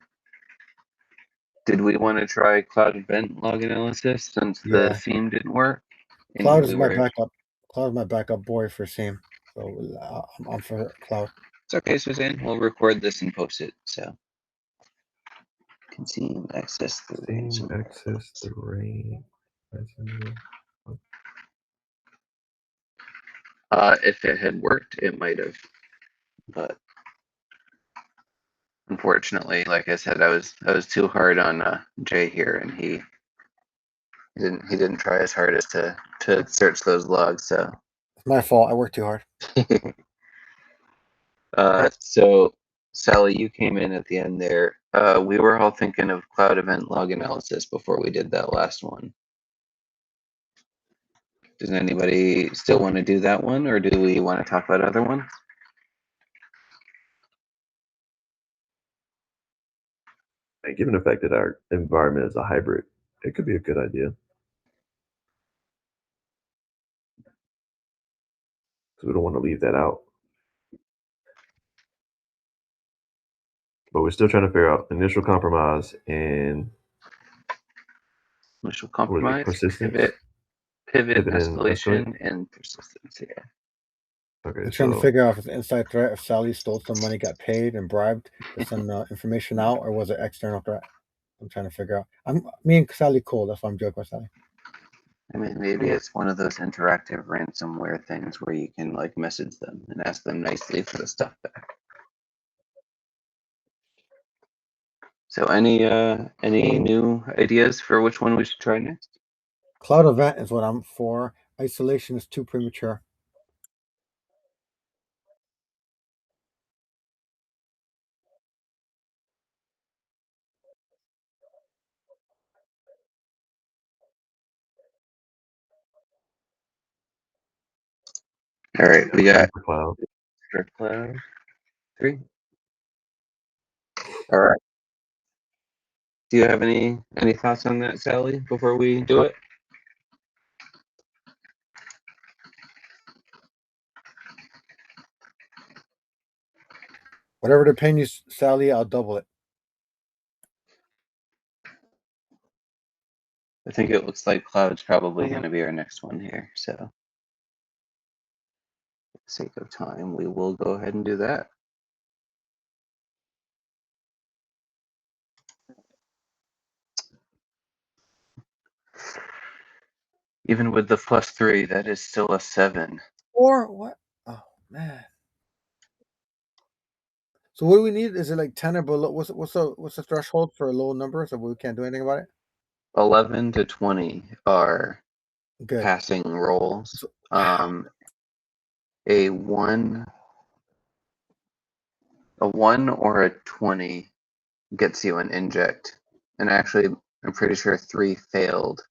did we want to try Cloud Event Log Analysis since the SIEM didn't work?
Cloud is my backup. Cloud is my backup boy for SIEM. So I'm for Cloud.
It's okay, Suzanne. We'll record this and post it. So, can SIEM access the range?
SIEM access the range.
If it had worked, it might have, but unfortunately, like I said, I was too hard on Jay here, and he didn't try as hard as to search those logs. So
it's my fault. I worked too hard.
So Sally, you came in at the end there. We were all thinking of Cloud Event Log Analysis before we did that last one. Does anybody still want to do that one, or do we want to talk about other ones?
And given the fact that our environment is a hybrid, it could be a good idea. So we don't want to leave that out. But we're still trying to figure out initial compromise and
Initial compromise,
persistence,
pivot, escalation, and persistence. Yeah.
Okay.
I'm trying to figure out if it's an inside threat, if Sally stole some money, got paid and bribed to send information out, or was it external threat? I'm trying to figure out. Me and Sally cool. That's why I'm joking with Sally.
I mean, maybe it's one of those interactive ransomware things where you can like message them and ask them nicely for the stuff back. So any new ideas for which one we should try next?
Cloud Event is what I'm for. Isolation is too premature.
All right, we got
Cloud.
Drift Cloud 3. All right. Do you have any thoughts on that, Sally, before we do it?
Whatever they're paying you, Sally, I'll double it.
I think it looks like Cloud's probably going to be our next one here. So, for the sake of time, we will go ahead and do that. Even with the +3, that is still a 7.
Or what? Oh man. So what do we need? Is it like 10 or below? What's the threshold for a low number so we can't do anything about it?
11 to 20 are
Good.
passing rolls.
So,
A 1 or a 20 gets you an inject. And actually, I'm pretty sure 3 failed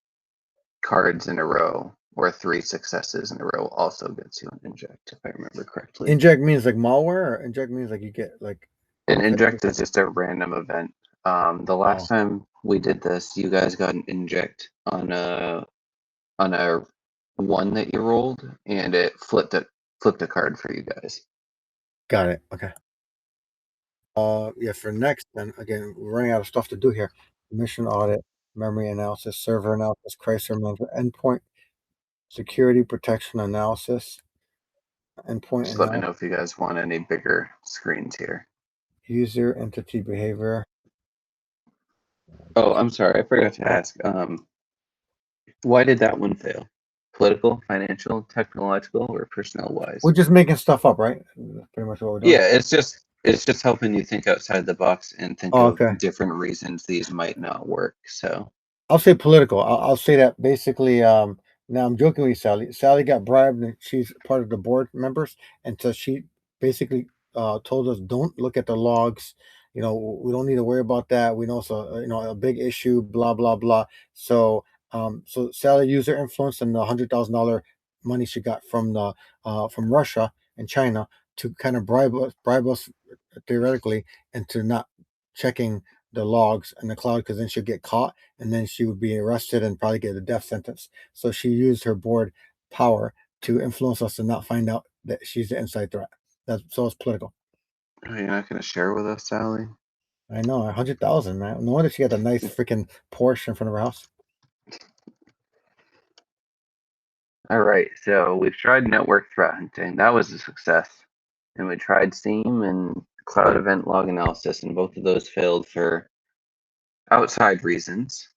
cards in a row or 3 successes in a row also gets you an inject, if I remember correctly.
inject means like malware, or inject means like you get like
An inject is just a random event. The last
Oh.
time we did this, you guys got an inject on a 1 that you rolled, and it flipped a card for you guys.
Got it. Okay. Yeah, for next, then again, we're running out of stuff to do here. Mission audit, memory analysis, server analysis, crisis management, endpoint security protection analysis, endpoint
Just let me
analysis,
know if you guys want any bigger screens here.
user entity behavior.
Oh, I'm sorry, I forgot to ask. Why did that one fail? Political, financial, technological, or personnel wise?
We're just making stuff up, right? That's pretty much what we're doing.
Yeah, it's just helping you think outside the box and think
Oh,
of
okay.
different reasons these might not work. So
I'll say political. I'll say that basically. Now I'm joking with you, Sally. Sally got bribed, and she's part of the board members, and so she basically told us, "Don't look at the logs. You know, we don't need to worry about that. We know it's a big issue. Blah blah blah." So Sally used her influence and the $100,000 money she got from Russia and China to kind of bribe us theoretically into not checking the logs in the cloud, because then she'd get caught and then she would be arrested and probably get a death sentence. So she used her board power to influence us to not find out that she's the inside threat. So it's political.
oh, you're not going to share with us, Sally?
I know, 100,000, man. No wonder she got a nice freaking Porsche in front of her house.
All right, so we've tried network threat hunting. That was a success. And we tried SIEM and cloud event log analysis, and both of those failed for outside reasons.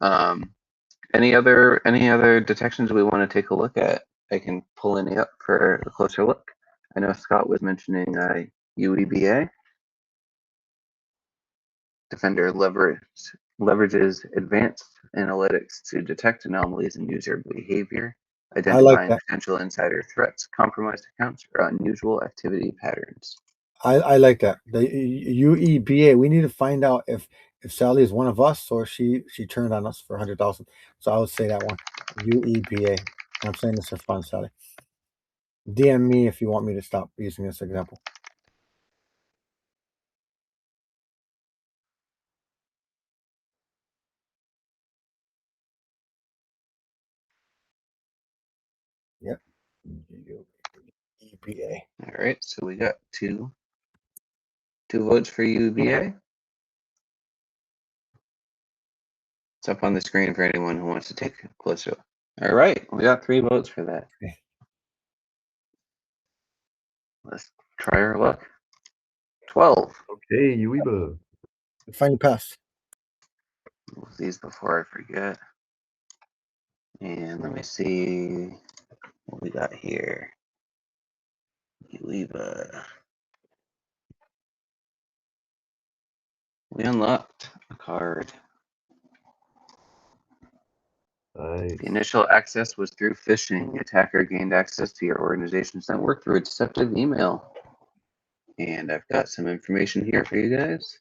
Any other detections we want to take a look at? I can pull any up for a closer look. I know Scott was mentioning UEBA. Defender leverages advanced analytics to detect anomalies in user behavior,
I like
identifying
that.
potential insider threats, compromised accounts, or unusual activity patterns.
I like that. The UEBA. We need to find out if Sally is one of us or she turned on us for 100,000. So I would say that one. UEBA. I'm saying this for fun, Sally. DM me if you want me to stop using this example. Yep. UEBA.
All right, so we got two votes for UEBA. It's up on the screen for anyone who wants to take a closer look. All right, we got 3 votes for that.
Okay.
Let's try our luck. 12.
Okay, Ueba.
Finally passed.
Move these before I forget. And let me see what we got here. UEBA. We unlocked a card.
Nice.
The initial access was through phishing. The attacker gained access to your organization's network through a deceptive email. And I've got some information here for you guys.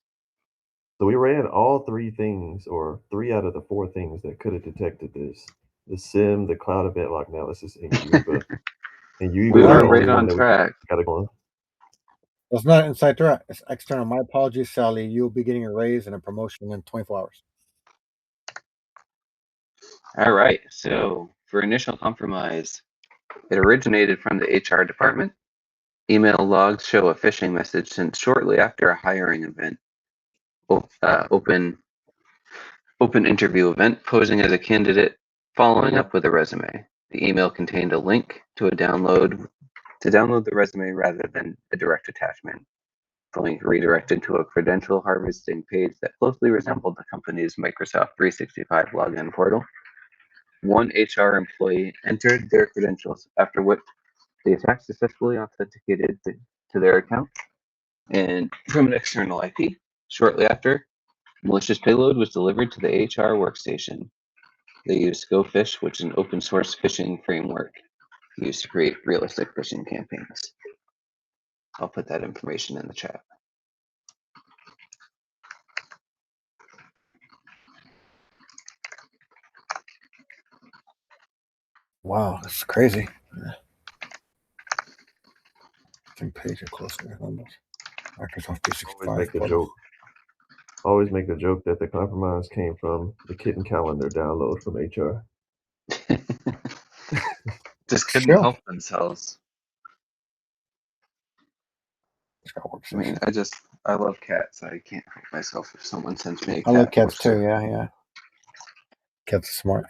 So we ran all 3 things, or 3 out of the 4 things that could have detected this: the SIM, the cloud event log analysis, and Ueba. And you
We
even were
were
the only
right
one
on
that we
track.
got it going.
It's not inside threat. It's external. My apologies, Sally. You'll be getting a raise and a promotion in 24 hours.
All right. So for initial compromise, it originated from the HR department. Email logs show a phishing message sent shortly after a hiring event, open interview event, posing as a candidate, following up with a resume. The email contained a link to download the resume rather than a direct attachment. The link redirected to a credential harvesting page that closely resembled the company's Microsoft 365 login portal. One HR employee entered their credentials, after which the attack successfully authenticated to their account and from an external IP. Shortly after, malicious payload was delivered to the HR workstation. They used GoFish, which is an open source phishing framework used to create realistic phishing campaigns. I'll put that information in the chat.
Wow, that's crazy. Same page are closer to numbers. Microsoft
Always
365
make the
portal.
joke. Always make the joke that the compromise came from the kitten calendar download from HR.
Just couldn't
Sure.
help themselves. I mean, I love cats. I can't help myself if someone sends me a cat.
I love cats too. Yeah. Cats are smart.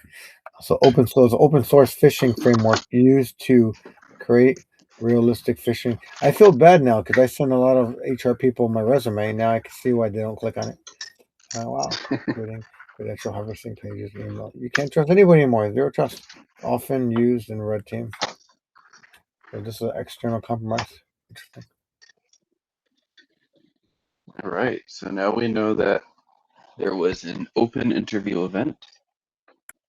So open source phishing framework used to create realistic phishing. I feel bad now because I send a lot of HR people my resume. Now I can see why they don't click on it. Oh wow, including credential harvesting pages, email. You can't trust anybody anymore. Zero trust. Often used in red team. So this is an external compromise. Interesting.
All right, so now we know that there was an open interview event.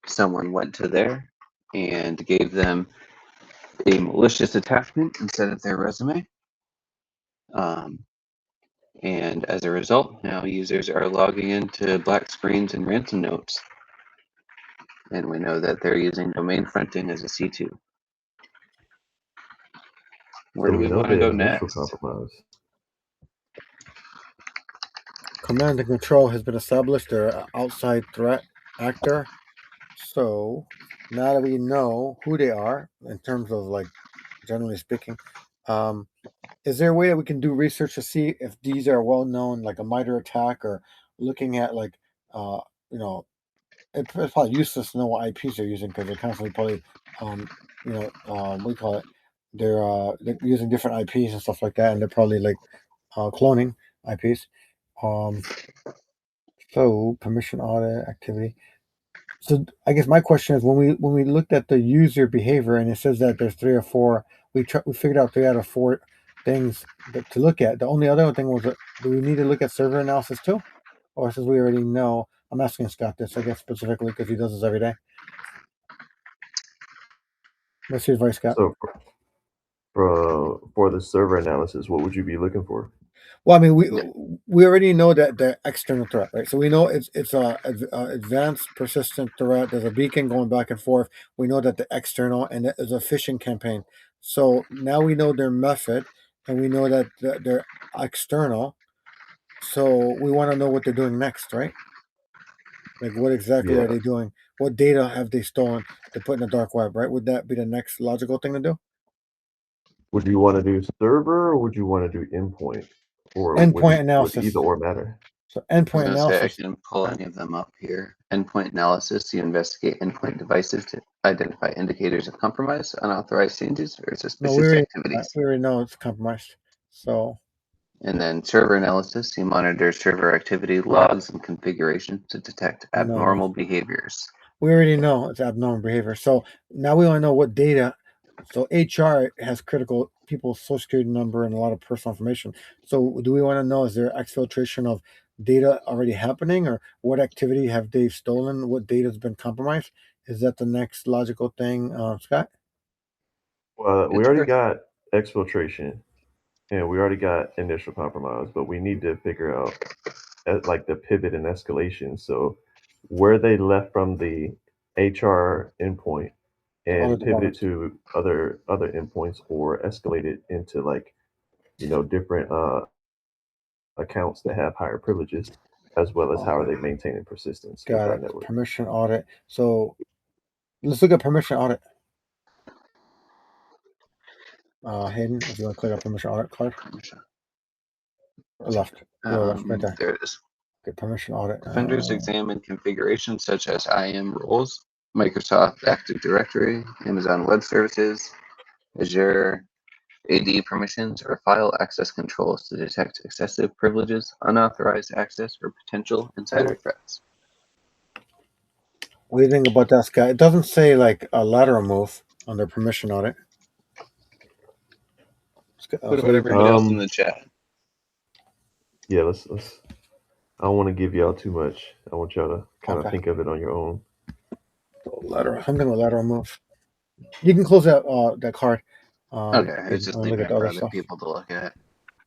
Someone went to there and gave them a malicious attachment instead of their resume. And as a result, now users are logging into black screens and ransom notes. And we know that they're using domain fronting as a C2. Where
So
do
we
we
know
want to go
the initial
next?
compromise.
Command and control has been established. They're an outside threat actor. So now that we know who they are in terms of like generally speaking, is there a way that we can do research to see if these are well known, like a MITRE attack, or looking at like uh you know it's probably useless to know what IPs they're using because they're constantly probably what do you call it? They're using different IPs and stuff like that, and they're probably like cloning IPs. Um, so permission audit activity. So I guess my question is when we looked at the user behavior and it says that there's three or four, we figured out 3 out of 4 things to look at. The only other thing was do we need to look at server analysis too, or since we already know? I'm asking Scott this, I guess specifically because he does this every day. What's your advice, Scott?
So for the server analysis, what would you be looking for?
Well, I mean,
Yeah.
we already know that the external threat, right? So we know it's a advanced persistent threat. There's a beacon going back and forth. We know that the external and there's a phishing campaign. So now we know their method, and we know that they're external. So we want to know what they're doing next, right? Like what exactly are
Yeah.
they doing? What data have they stolen to put in the dark web, right? Would that be the next logical thing to do?
Would you want to do server or would you want to do endpoint? Or
Endpoint
would either
analysis.
or matter?
So
I was
endpoint
going to say I
analysis.
can pull any of them up here. Endpoint analysis, you investigate endpoint devices to identify indicators of compromise, unauthorized changes, or
No,
suspicious activities.
we already know it's compromised. So
And then server analysis, you monitor server activity logs and configuration to detect
no,
abnormal behaviors.
we already know it's abnormal behavior. So now we want to know what data. So HR has critical people's social security number and a lot of personal information. So do we want to know is there exfiltration of data already happening, or what activity have they stolen? What data has been compromised? Is that the next logical thing, Scott?
Well, we
It's
already
worth.
got exfiltration and we already got initial compromise, but we need to figure out like the pivot and escalation. So where they left from the HR endpoint and pivot it
departments.
to other endpoints or escalate it into like different accounts that have higher privileges, as well as how are
Okay,
they maintaining persistence with
got
our
it.
network.
Permission audit. So let's look at permission audit. Hayden, if you want to click on permission audit card,
Permission.
left, lower left, right there.
There it is.
Okay, permission audit.
Offenders examine configurations such as IAM roles, Microsoft Active Directory, Amazon Web Services, Azure AD permissions, or file access controls to detect excessive privileges, unauthorized access, or potential insider threats.
What do you think about that, Scott? It doesn't say like a lateral move on their permission audit.
What
So
about
you think?
everybody else in the chat?
Yeah, let's. I don't want to give y'all too much. I want y'all to kind of
Okay.
think of it on your own.
Lateral, something with lateral move. You can close that card.
Okay, I was just
and look
leaving
at
it
the
for
other
other
stuff.
people to look at.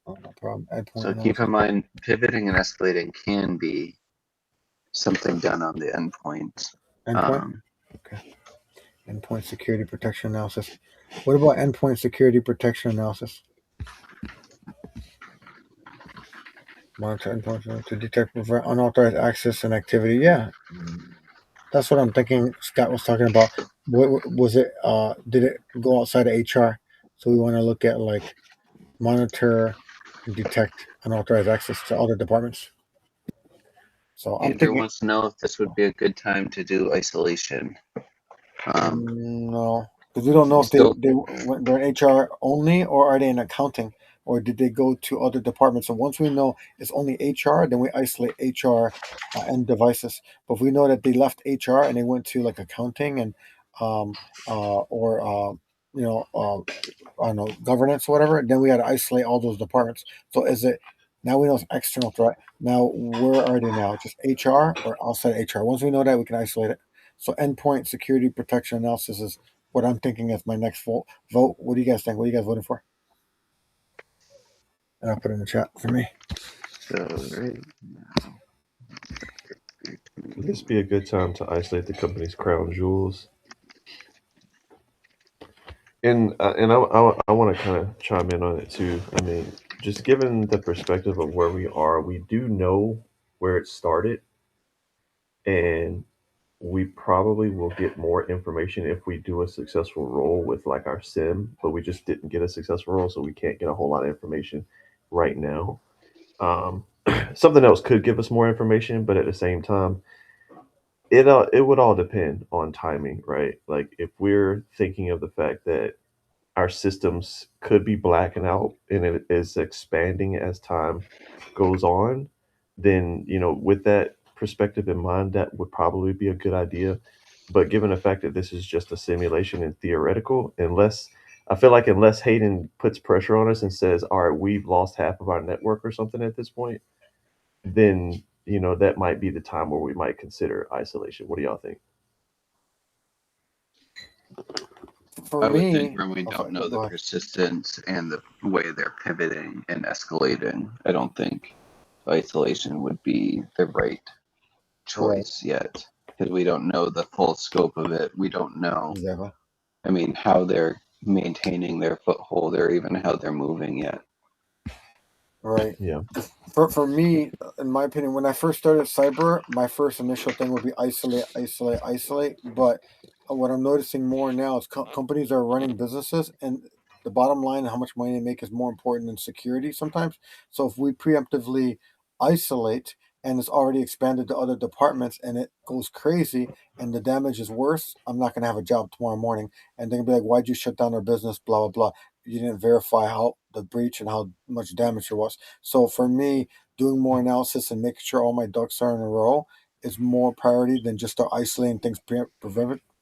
Oh, no problem. Endpoint
So keep
analysis.
in mind, pivoting and escalating can be something done on the endpoint.
Endpoint. Okay. Endpoint security protection analysis. What about endpoint security protection analysis? Monitor endpoints to detect prevent unauthorized access and activity. Yeah, that's what I'm thinking. Scott was talking about. What was it? Did it go outside of HR? So we want to look at like monitor and detect unauthorized access to other departments. So I'm
Andrew
thinking
wants to know if this would be a good time to do isolation.
no, because we don't know
We
if
still
they're in HR only or are they in accounting or did they go to other departments. So once we know it's only HR, then we isolate HR and devices. But if we know that they left HR and they went to like accounting and um, or you know I don't know governance or whatever, then we got to isolate all those departments. So is it now we know it's external threat? Now where are they now? Just HR or outside HR? Once we know that, we can isolate it. So endpoint security protection analysis is what I'm thinking as my next vote. What do you guys think? What are you guys voting for? And I'll put it in the chat for me.
so right now.
Could this be a good time to isolate the company's crown jewels? And I want to kind of chime in on it too. I mean, just given the perspective of where we are, we do know where it started, and we probably will get more information if we do a successful roll with like our sim, but we just didn't get a successful roll, so we can't get a whole lot of information right now. Um, Something else could give us more information, but at the same time, it would all depend on timing, right? Like if we're thinking of the fact that our systems could be blacking out and it is expanding as time goes on, then with that perspective in mind, that would probably be a good idea. But given the fact that this is just a simulation and theoretical, unless Hayden puts pressure on us and says, "All right, we've lost half of our network or something at this point," then that might be the time where we might consider isolation. What do y'all think?
For
I would think
me,
when we
oh,
don't
sorry,
know the
go ahead.
persistence and the way they're pivoting and escalating, I don't think isolation would be the right
Right,
choice yet because we don't know the full scope of it. We don't know,
exactly.
I mean, how they're maintaining their foothold or even how they're moving yet.
Right.
Yeah.
For me, in my opinion, when I first started cyber, my first initial thing would be isolate, isolate, isolate. But what I'm noticing more now is companies are running businesses, and the bottom line, how much money they make, is more important than security sometimes. So if we preemptively isolate and it's already expanded to other departments and it goes crazy and the damage is worse, I'm not going to have a job tomorrow morning. And they're going to be like, why'd you shut down our business? Blah, blah, blah. You didn't verify how the breach and how much damage there was. So for me, doing more analysis and making sure all my ducks are in a row is more priority than just start isolating things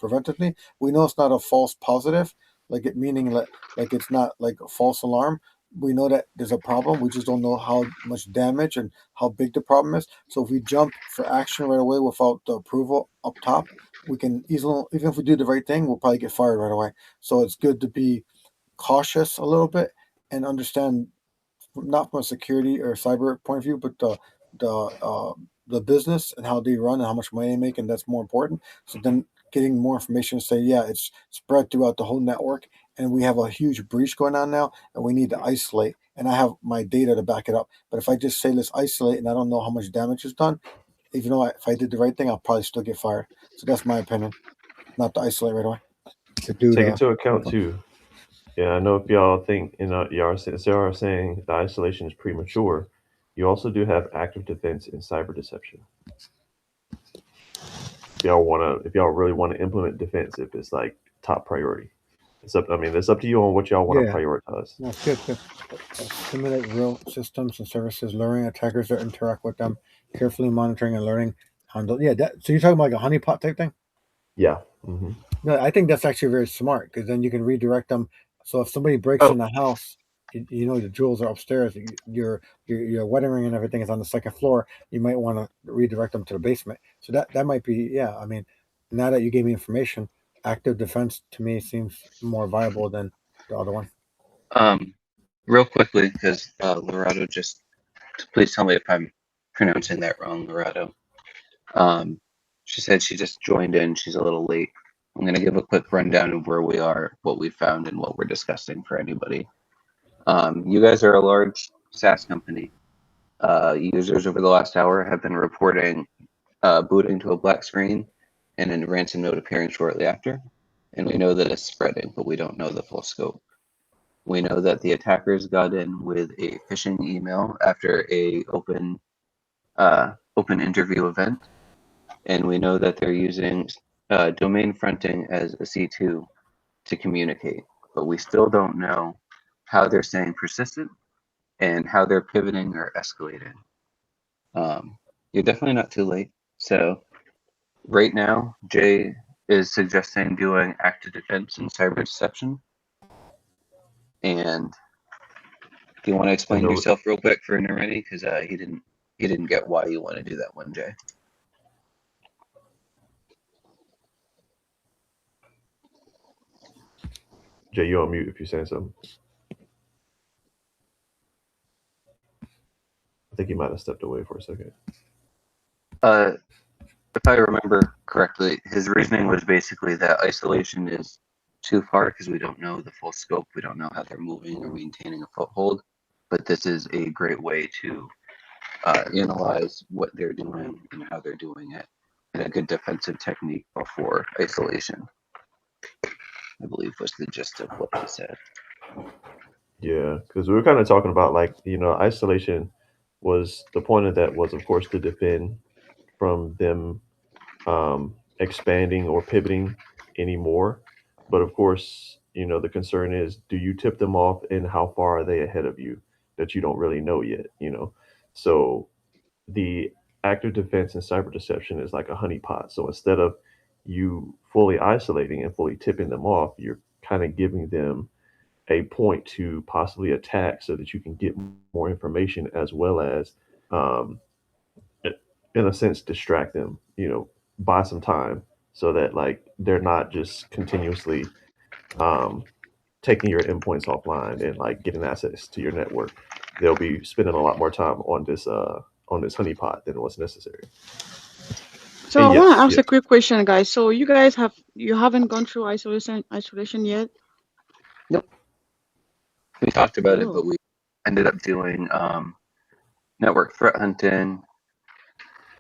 preventively. We know it's not a false positive, like it meaning like it's not like a false alarm. We know that there's a problem. We just don't know how much damage and how big the problem is. So if we jump for action right away without the approval up top, we can easily, even if we do the right thing, we'll probably get fired right away. So it's good to be cautious a little bit and understand not from a security or cyber point of view, but the business and how they run and how much money they make, and that's more important. So then getting more information, say, yeah, it's spread throughout the whole network, and we have a huge breach going on now, and we need to isolate. And I have my data to back it up. But if I just say let's isolate, and I don't know how much damage is done, even though if I did the right thing, I'll probably still get fired. So that's my opinion, not to isolate right away. To do
Take
the
into account too. Yeah, I know if y'all think y'all are saying the isolation is premature, you also do have active defense and cyber deception. If y'all really want to implement defense, if it's like top priority, it's up. I mean, it's up to you on what y'all want to
yeah.
prioritize.
That's good. Good. Simulate real systems and services, luring attackers that interact with them, carefully monitoring and learning. Yeah. So you're talking about like a honeypot type thing?
Yeah. Hmm.
No, I think that's actually very smart because then you can redirect them. So if somebody breaks
Oh,
in the house, you know the jewels are upstairs. Your wedding ring and everything is on the second floor. You might want to redirect them to the basement. So that might be, yeah. I mean, now that you gave me information, active defense to me seems more viable than the other one.
um, real quickly, because Lorado just, please tell me if I'm pronouncing that wrong, Lorado. Um, she said she just joined in. She's a little late. I'm going to give a quick rundown of where we are, what we found, and what we're discussing for anybody. You guys are a large SaaS company. Users over the last hour have been reporting booting to a black screen and a ransom note appearing shortly after. And we know that it's spreading, but we don't know the full scope. We know that the attackers got in with a phishing email after a open interview event, and we know that they're using domain fronting as a C2 to communicate. But we still don't know how they're staying persistent and how they're pivoting or escalating. You're definitely not too late. So right now, Jay is suggesting doing active defense and cyber deception. And do you want to
And
explain
no,
yourself real quick for Nareni? Because he didn't get why you want to do that one, Jay.
Jay, you're on mute if you're saying something. I think he might have stepped away for a second.
Uh, if I remember correctly, his reasoning was basically that isolation is too far because we don't know the full scope. We don't know how they're moving or maintaining a foothold. But this is a great way to analyze what they're doing and how they're doing it, and a good defensive technique before isolation, I believe was the gist of what he said.
Yeah, because we were kind of talking about like isolation was the point of that was of course to defend from them expanding or pivoting anymore. But of course, the concern is do you tip them off and how far are they ahead of you that you don't really know yet. So the active defense and cyber deception is like a honeypot. So instead of you fully isolating and fully tipping them off, you're kind of giving them a point to possibly attack so that you can get more information as well as um, in a sense distract them, buy some time so that like they're not just continuously um, taking your endpoints offline and like getting access to your network. They'll be spending a lot more time on this honeypot than what's necessary.
So I
And
want to
yes,
ask
yes,
a quick question, guys. So you haven't gone through isolation yet?
Nope, we talked about it, but
Oh,
we ended up doing network threat hunting,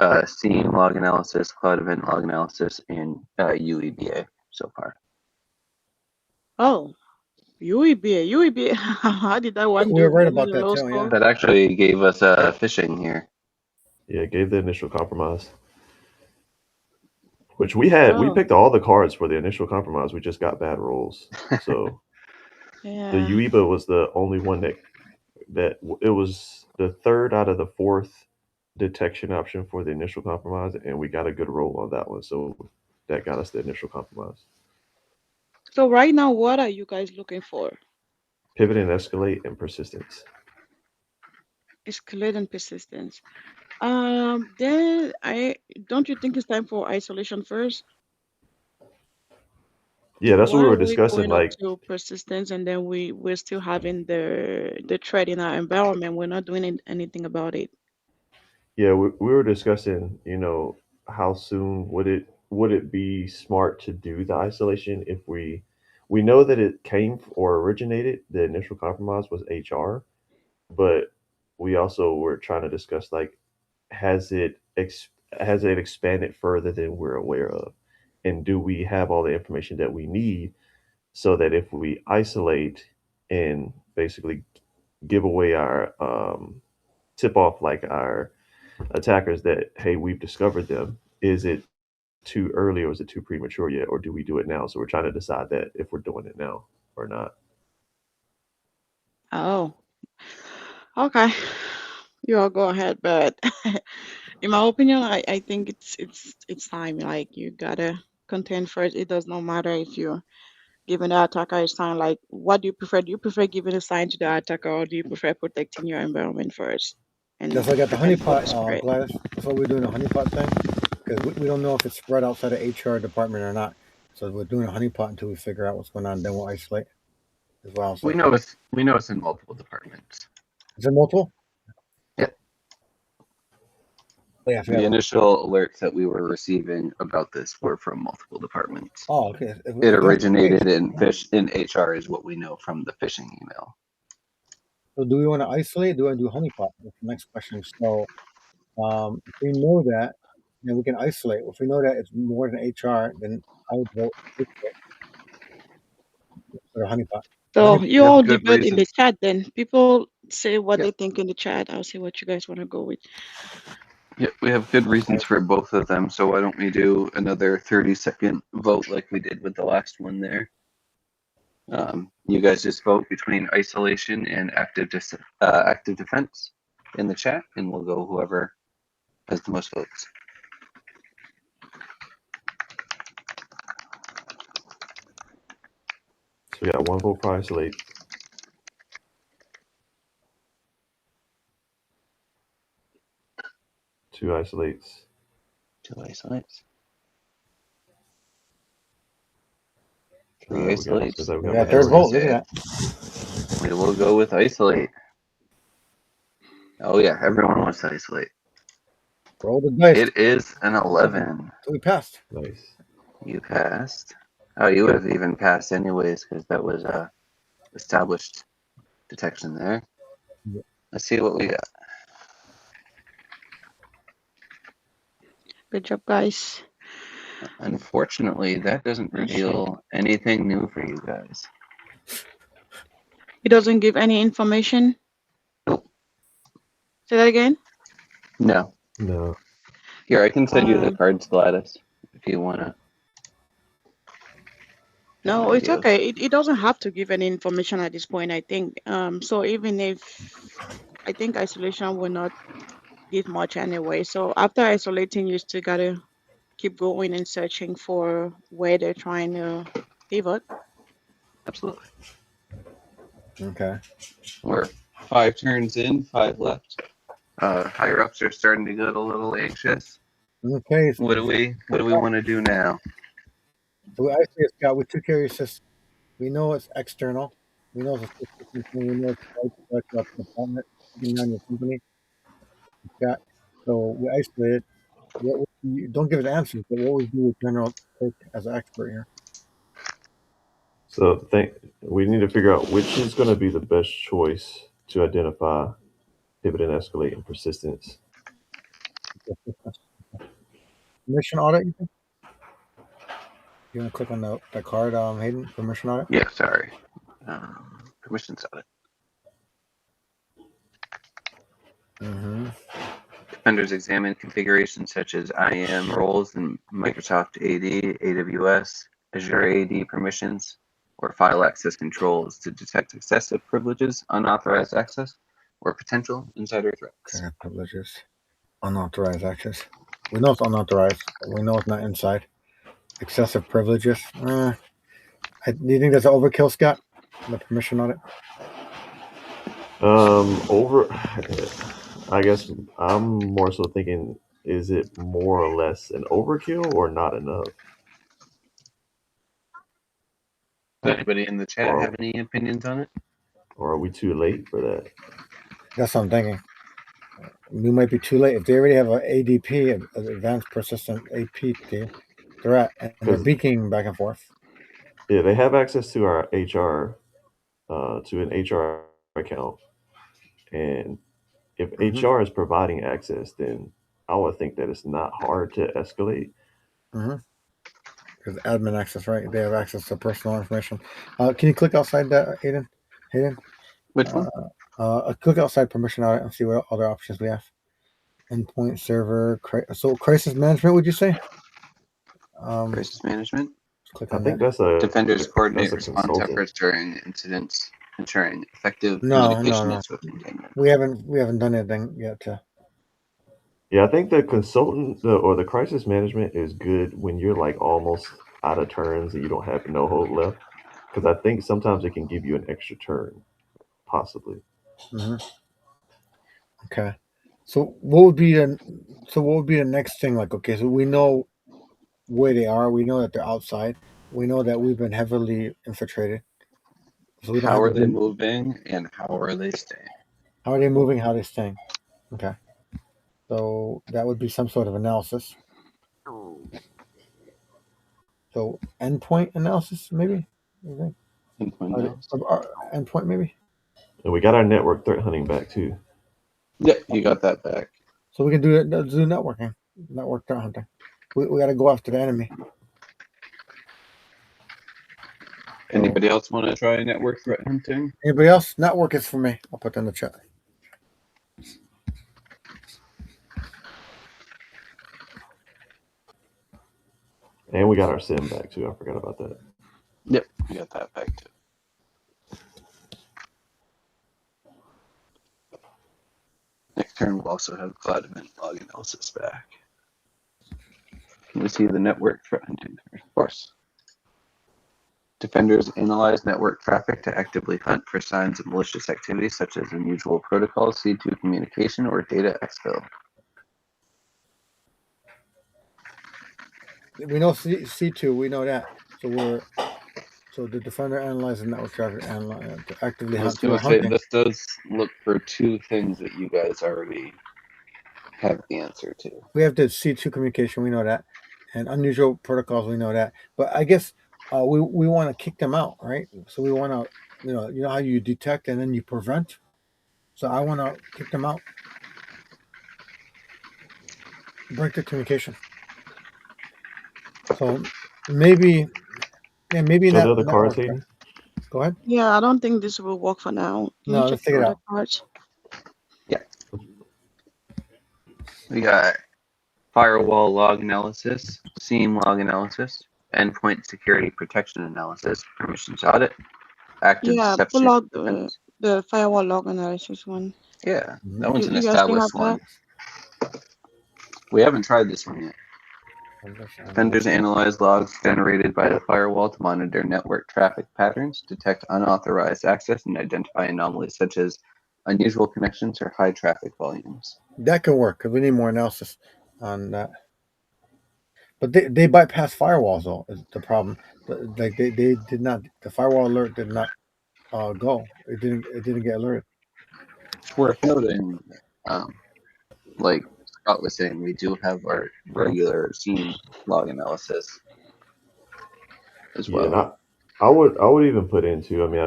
SIEM log analysis, cloud event log analysis, and UEBA so far.
oh, UEBA. How did that one
We were
do?
right
Was it
about
a
that
low
too. Yeah.
score?
That actually gave us phishing here.
yeah, gave the initial compromise, which we
Oh,
picked all the cards for the initial compromise. We just got bad rolls. So the
yeah.
UEBA was the only one it was the third out of the fourth detection option for the initial compromise, and we got a good roll on that one. So that got us the initial compromise.
So right now, what are you guys looking for?
Pivot and escalate and persistence.
Escalate and persistence. Then I don't you think it's time for isolation first?
Yeah, that's what
Why
we
are
were
we
discussing.
going up
Like,
to persistence and then we're still having the threat in our environment? We're not doing anything about it.
yeah, we were discussing, how soon would it would it be smart to do the isolation if we know that it came or originated, the initial compromise was HR, but we also were trying to discuss like has it has it expanded further than we're aware of, and do we have all the information that we need so that if we isolate and basically give away our tip off like our attackers that hey, we've discovered them, is it too early or is it too premature yet, or do we do it now? So we're trying to decide that if we're doing it now or not.
Oh, okay. You all go ahead, but in my opinion, I think it's time. Like you gotta contend first. It does not matter if you're giving the attacker a sign. Like, what do you prefer? Do you prefer giving a sign to the attacker, or do you prefer protecting your environment first
That's
and
why I got the
prevent further
honeypot,
spread?
Gladys. That's why we're doing the honeypot thing because we don't know if it's spread outside of HR department or not. So we're doing a honeypot until we figure out what's going on. Then we'll isolate. Is what I'll say.
We know it's in multiple departments.
Is it multiple?
Yep.
Oh, yeah, I
The
forgot.
initial alerts that we were receiving about this were from multiple departments.
Oh, okay.
It
If that's the
originated
case,
in HR is what we know from the phishing email.
so do we want to isolate? Do I do honeypot? That's the next question. So if we know that, then we can isolate. If we know that it's more than HR, then I would vote isolate for the honeypot.
So you
We have
all
good
debate in
reason.
the chat. Then people say what they
Yep.
think in the chat. I'll see what you guys want to go with.
Yep, we have good reasons for both of them. So why don't we do another 30-second vote like we did with the last one there? You guys just vote between isolation and active defense in the chat, and we'll go whoever has the most votes.
So we got one vote for isolate. Two isolates.
Two isolates.
All
Three
right, we got,
isolates.
so we
We
got
got
majority.
third vote. Look at that.
We will go with isolate. Oh yeah, everyone wants to isolate.
Roll the dice.
It is an 11.
So we passed.
Nice.
You passed. Oh, you would have even passed anyways because that was established detection there.
Yeah.
Let's see what we got.
Good job, guys.
Unfortunately, that doesn't reveal anything new for you guys.
It doesn't give any information.
Nope.
Say that again.
No.
No.
Here, I can send you the cards, Gladys, if you want to.
No, it's okay. It doesn't have to give any information at this point, I think. So even if I think isolation will not give much anyway. So after isolating, you still gotta keep going and searching for where they're trying to pivot.
Absolutely.
Okay.
We're 5 turns in, 5 left. Higher ups are starting to get a little anxious.
Okay.
What do we want to do now?
So I see a scout. We took care of your system. We know it's external. We know it's a system. We know it's right about the department, taking down your company. Scout. So we isolated. Don't give us answers, but what would you general take as an expert here?
So we need to figure out which is going to be the best choice to identify pivot and escalate and persistence.
Permission audit. You want to click on the card, Hayden? Permission audit.
Yeah, sorry. Permissions audit.
Mm-hmm.
Defenders examine configurations such as IAM roles in Microsoft AD, AWS, Azure AD permissions, or file access controls to detect excessive privileges, unauthorized access, or potential insider threats.
Okay, privileges. Unauthorized access. We know it's unauthorized. But we know it's not inside. Excessive privileges. Do you think that's an overkill, Scott? The permission audit?
I guess I'm more so thinking, is it more or less an overkill or not enough?
Does anybody in the chat have any opinions on it?
Or are we too late for that?
That's what I'm thinking. We might be too late. If they already have an ADP, an advanced persistent AP team, they're at, and they're
'Cause-
beaking back and forth.
Yeah, they have access to our HR, to an HR account, and if
Mhm.
HR is providing access, then I would think that it's not hard to escalate.
Because admin access, right? They have access to personal information. Can you click outside that, Aiden? Hayden?
Which one?
Click outside permission audit and see what other options we have. Endpoint server. So crisis management, would you say?
Crisis management.
Click
I
on that.
think that's a
Defenders coordinate
that's a
response
consultant.
efforts during incidents, ensuring effective
No,
communication and swift containment.
We haven't done anything yet.
Yeah, I think the consultant or the crisis management is good when you're like almost out of turns and you don't have no hope left. Because I think sometimes it can give you an extra turn, possibly.
Mm-hmm. Okay. So what would be the next thing? Like, okay, so we know where they are. We know that they're outside. We know that we've been heavily infiltrated. So we don't
How
have to
are they
do.
moving and how are they staying?
How are they moving? How are they staying? Okay. So that would be some sort of analysis. So endpoint analysis, maybe. You think?
Endpoint analysis.
Endpoint, maybe.
And we got our network threat hunting back too.
Yeah, you got that back.
So we can do networking, network threat hunting. We got to go after the enemy.
Anybody else want to try network threat hunting?
Anybody else? Network is for me. I'll put that in the chat.
And we got our sim back too. I forgot about that.
Yep, you got that back too. Next turn, we'll also have cloud event log analysis back. We see the network threat hunting, of course. Defenders analyze network traffic to actively hunt for signs of malicious activity such as unusual protocols, C2 communication, or data exfil.
We know C2. We know that. So the defender analyzes network traffic and to actively
I was
hunt. So
going
we're
to say,
hunting.
this does look for two things that you guys already have the answer to.
We have the C2 communication. We know that, and unusual protocols. We know that. But I guess we want to kick them out, right? So we want to, you know how you detect and then you prevent. So I want to kick them out. Break the communication. So maybe, maybe
Show the
not
other cards,
network.
Hayden.
Go ahead.
Yeah, I don't think this will work for now. Can you
No,
check
let's take
the
it
other
out.
cards?
Yeah. We got firewall log analysis, SIEM log analysis, endpoint security protection analysis, permissions audit, active
Yeah, pull
deception
out
defense.
the firewall log analysis one.
Yeah,
Mhm.
that one's an
You guys do have
established
that?
one. We haven't tried this one yet. Defenders analyze logs generated by the firewall to monitor network traffic patterns, detect unauthorized access, and identify anomalies such as unusual connections or high traffic volumes.
That could work because we need more analysis on that. But they bypass firewalls though is the problem. Like they did not. The firewall alert did not go. It didn't get alerted.
It's worth noting, um, like Scott was saying, we do have our regular SIEM log analysis as
Yeah, and
well.
I would even put into. I mean,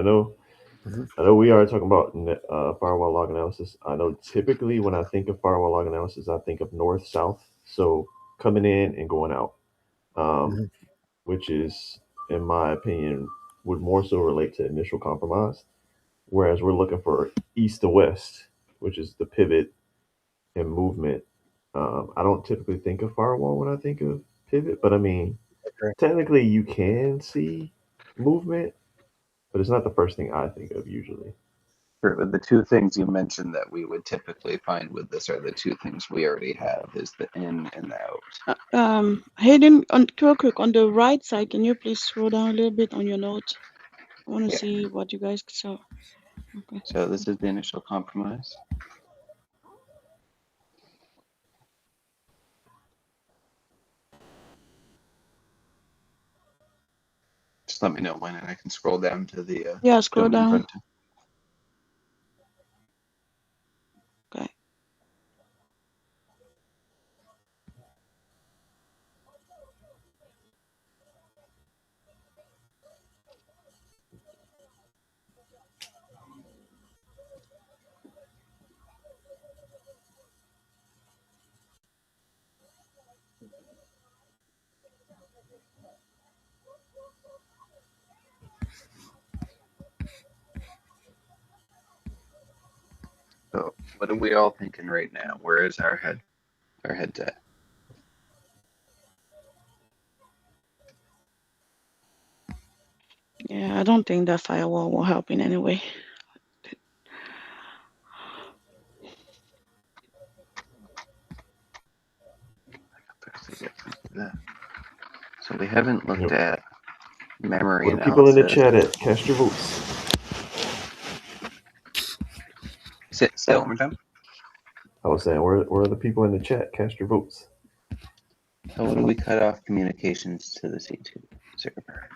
Mhm.
I know we are talking about firewall log analysis. I know typically when I think of firewall log analysis, I think of north south. So coming in and going out, um,
Mhm.
which is, in my opinion, would more so relate to initial compromise. Whereas we're looking for east to west, which is the pivot and movement. I don't typically think of firewall when I think of pivot, but I mean,
Okay.
technically you can see movement, but it's not the first thing I think of usually.
For the two things you mentioned that we would typically find with this are the two things we already have, is the in and the out.
Hayden, real quick, on the right side, can you please scroll down a little bit on your notes? I want to
Yeah.
see what you guys saw. Okay.
So this is the initial compromise. Just let me know when, and I can scroll down to the
Yeah, scroll
domain
down.
runtime.
Okay.
So what are we all thinking right now? Where is our heads at?
Yeah, I don't think that firewall will help in any way.
So we haven't looked at memory
Where the people in the
analysis.
chat at? Cast your votes.
Say that one more time.
I was saying, where are the people in the chat? Cast your votes.
How do we cut off communications to the C2 server?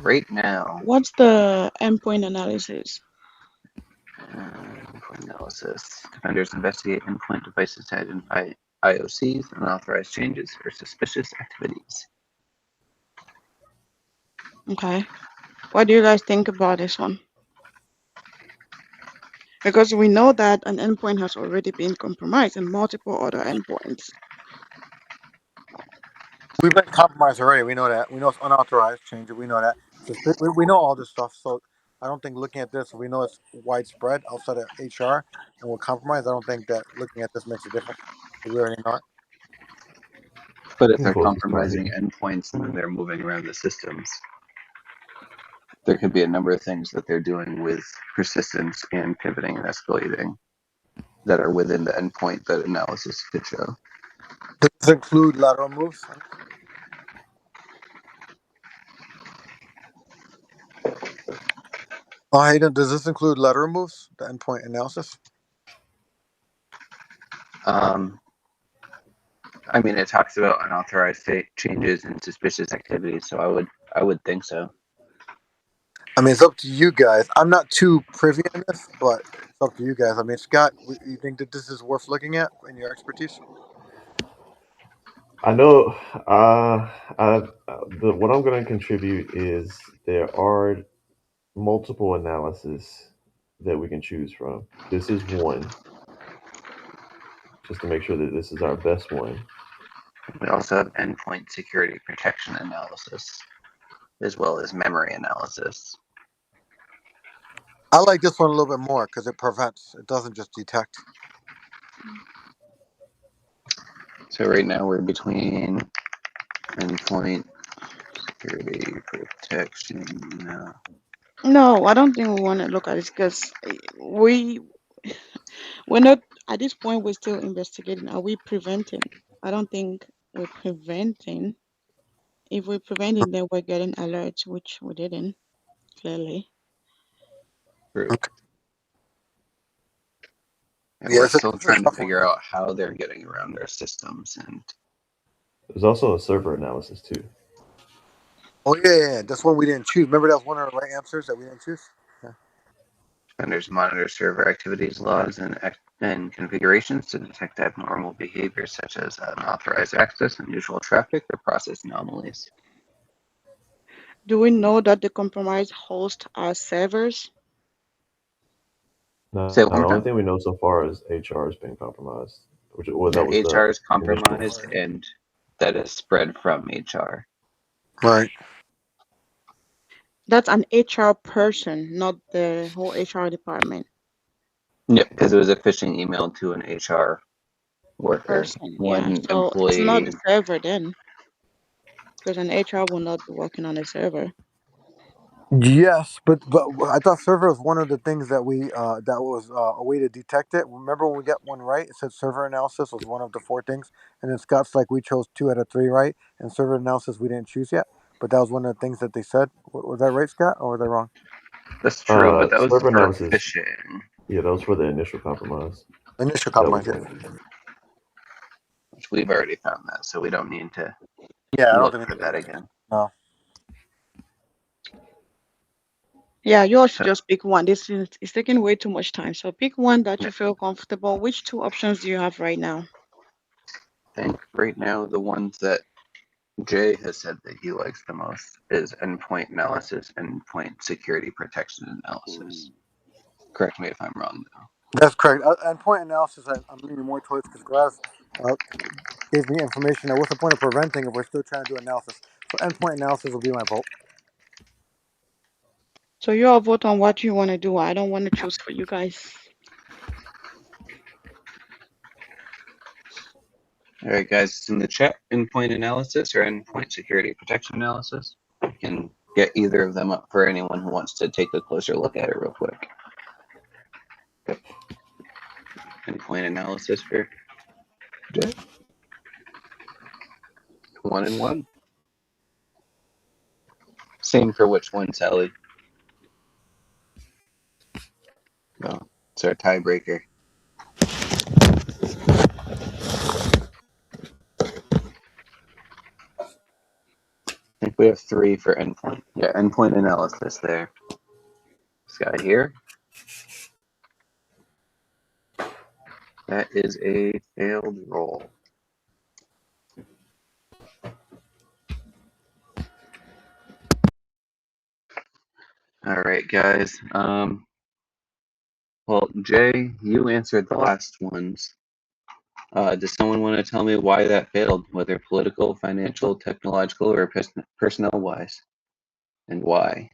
Right now,
What's the endpoint analysis?
endpoint analysis. Defenders investigate endpoint devices to identify IOCs, unauthorized changes, or suspicious activities.
Okay. What do you guys think about this one? Because we know that an endpoint has already been compromised and multiple other endpoints.
We've been compromised already. We know that. We know it's unauthorized change. We know that. So we know all this stuff. So I don't think looking at this, we know it's widespread outside of HR, and we're compromised. I don't think that looking at this makes a difference. We already know it.
But if
I'm
they're
close to start
compromising
here.
endpoints and then they're moving around the systems, there could be a number of things that they're doing with persistence and pivoting and escalating that are within the endpoint that analysis could show.
Does this include lateral moves? Oh, Hayden, does this include lateral moves? The endpoint analysis?
I mean, it talks about unauthorized changes and suspicious activities, so I would think so.
I mean, it's up to you guys. I'm not too privy in this, but it's up to you guys. I mean, Scott, you think that this is worth looking at in your expertise?
I know. What I'm going to contribute is there are multiple analysis that we can choose from. This is one, just to make sure that this is our best one.
We also have endpoint security protection analysis, as well as memory analysis.
I like this one a little bit more because it prevents. It doesn't just detect.
So right now we're between endpoint security protection.
No, I don't think we want to look at this because we're not at this point. We're still investigating. Are we preventing? I don't think we're preventing. If we're preventing, then we're getting alerts, which we didn't clearly.
True.
Okay.
And
Yeah,
we're
it's a
still trying to
tough one.
figure out how they're getting around our systems, and
There's also a server analysis too.
Oh yeah. This one we didn't choose. Remember that was one of the right answers that we didn't choose. Yeah.
vendors monitor server activities, logs, and configurations to detect abnormal behavior such as unauthorized access, unusual traffic, or process anomalies.
Do we know that the compromised host are servers?
Say
No,
it
the
one more
only
time.
thing we know so far is HR has been compromised, which well, that
Yeah,
was the
HR is
initial.
compromised, and that is spread from HR.
Right.
That's an HR person, not the whole HR department.
Yeah, because it was a phishing email to an HR worker.
Person, yeah.
One
So it's not the
employee.
server then, because an HR will not be working on a server.
Yes, but I thought server was one of the things that we that was a way to detect it. Remember when we got one right? It said server analysis was one of the four things, and then Scott's like we chose 2 out of 3 right, and server analysis we didn't choose yet. But that was one of the things that they said. Was that right, Scott, or was I wrong?
That's true, but that was
Server
for
analysis.
phishing,
Yeah, those were the initial compromise.
Initial
That was
compromise.
one.
Yeah.
which we've already found that, so we don't need to
Yeah, I don't
look
think.
for that again.
No.
Yeah, you all should
So
just pick one. This is taking way too much time. So pick one that
yeah,
you feel comfortable. Which two options do you have right now?
I think right now the ones that Jay has said that he likes the most is endpoint analysis and endpoint security protection analysis. Correct me if I'm wrong, though.
That's correct. Endpoint analysis, I'm leaning more towards because Graz uh, gave me information. That what's the point of preventing if we're still trying to do analysis? So endpoint analysis will be my vote.
So you all vote on what you want to do. I don't want to choose for you guys.
All right, guys, it's in the chat. Endpoint analysis or endpoint security protection analysis. You can get either of them up for anyone who wants to take a closer look at it real quick. Endpoint analysis for Jay. 1 and 1. Same for which one, Sally? No, it's our tiebreaker. I think we have 3 for endpoint. Yeah, endpoint analysis there. This guy here. That is a failed roll. All right, guys. Well, Jay, you answered the last ones. Does someone want to tell me why that failed, whether political, financial, technological, or personnel wise, and why?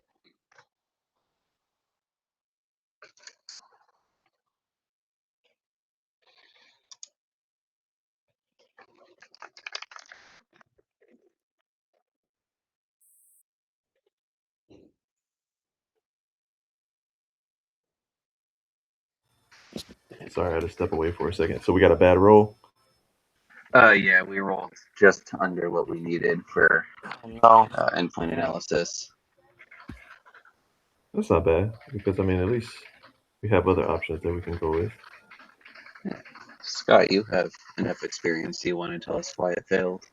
Sorry, I had to step away for a second. So we got a bad roll.
Yeah, we rolled just under what we needed for
No.
endpoint analysis.
That's not bad because I mean at least we have other options that we can go with.
Scott, you have enough experience. Do you want to tell us why it failed?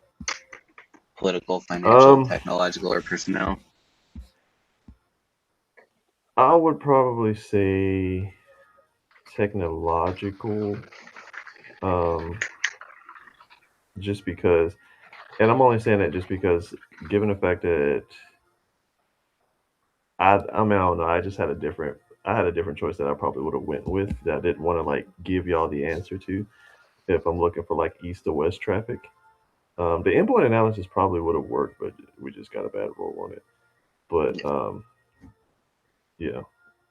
Political, financial, technological, or personnel?
I would probably say technological, just because, and I'm only saying that just because, given the fact that I mean, I don't know, I had a different choice that I probably would have went with that I didn't want to like give y'all the answer to if I'm looking for like east to west traffic. The endpoint analysis probably would have worked, but we just got a bad roll on it. But yeah,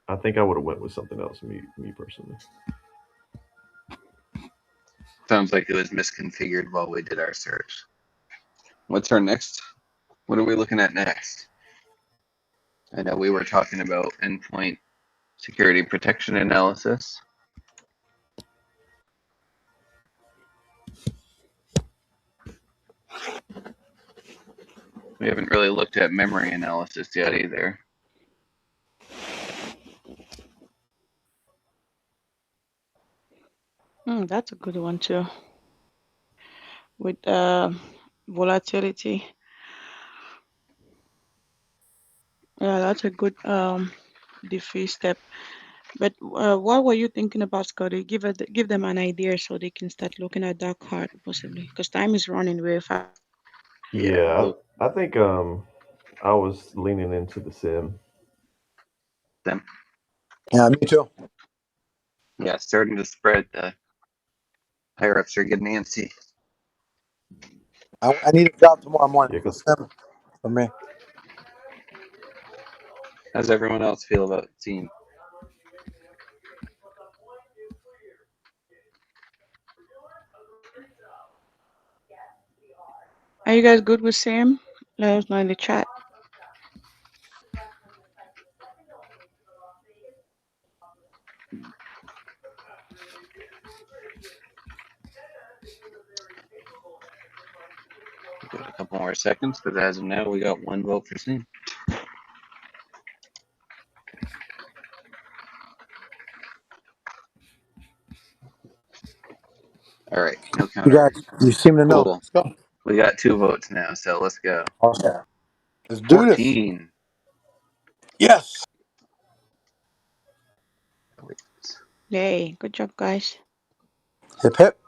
I think I would have went with something else. Me personally.
Sounds like it was misconfigured while we did our search. What's our next? What are we looking at next? I know we were talking about endpoint security protection analysis. We haven't really looked at memory analysis yet either.
That's a good one too. With volatility. Yeah, that's a good defeat step. But what were you thinking about, Scotty? Give them an idea so they can start looking at that card possibly, because time is running very fast.
Yeah,
Yeah,
well,
I think I was leaning into the sim.
them.
Yeah, me too.
Yeah, starting to spread. The higher ups are getting antsy.
I need a job tomorrow morning.
Yeah,
The
'cause-
sim for me.
How's everyone else feel about Team?
Are you guys good with Sam? Let us know in the chat.
Give it a couple more seconds, because as of now, we got 1 vote for Team. All right, no
You
counter.
guys, you seem to know.
Cool.
Let's go.
We got 2 votes now, so let's go.
Okay. Let's do this.
14.
Yes.
Yay, good job, guys.
Hip hip.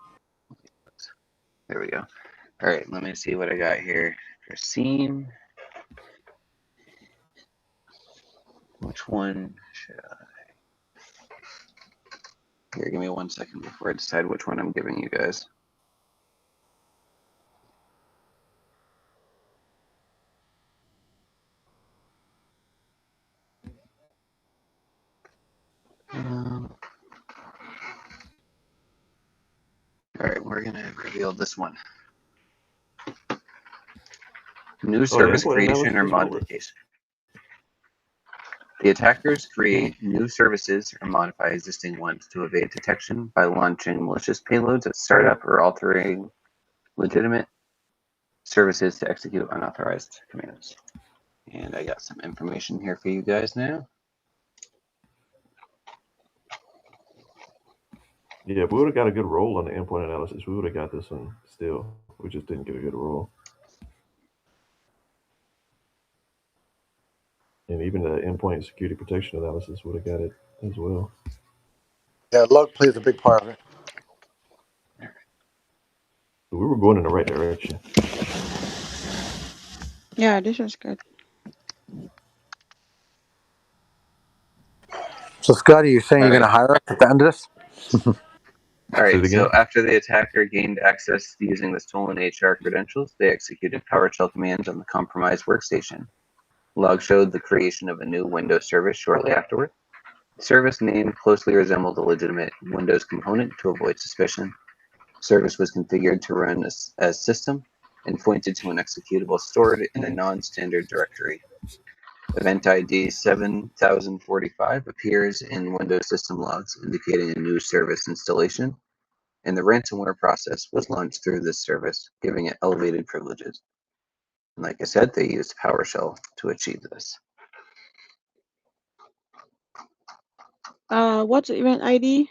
There we go. All right, let me see what I got here for Seam. Which one should I? Here, give me 1 second before I decide which one I'm giving you guys. we're going to reveal this one. New service
endpoint
creation or
analysis, what was-
modification. The attackers create new services or modify existing ones to evade detection by launching malicious payloads at startup or altering legitimate services to execute unauthorized commands. And I got some information here for you guys now.
Yeah, if we would have got a good roll on the endpoint analysis, we would have got this one still. We just didn't get a good roll. And even the endpoint security protection analysis would have got it as well.
Yeah, luck plays a big part of it.
But we were going in the right direction.
Yeah, this is good.
So, Scotty, you're saying
All
you're
right.
going to hire us at the end of this?
All
Say it
right, so
again?
after the attacker gained access using the stolen HR credentials, they executed PowerShell commands on the compromised workstation. Log showed the creation of a new Windows service shortly afterward. The service name closely resembled a legitimate Windows component to avoid suspicion. Service was configured to run as system and pointed to an executable stored in a non-standard directory. Event ID 7045 appears in Windows system logs, indicating a new service installation, and the ransomware process was launched through this service, giving it elevated privileges. And like I said, they used PowerShell to achieve this.
What's the event ID?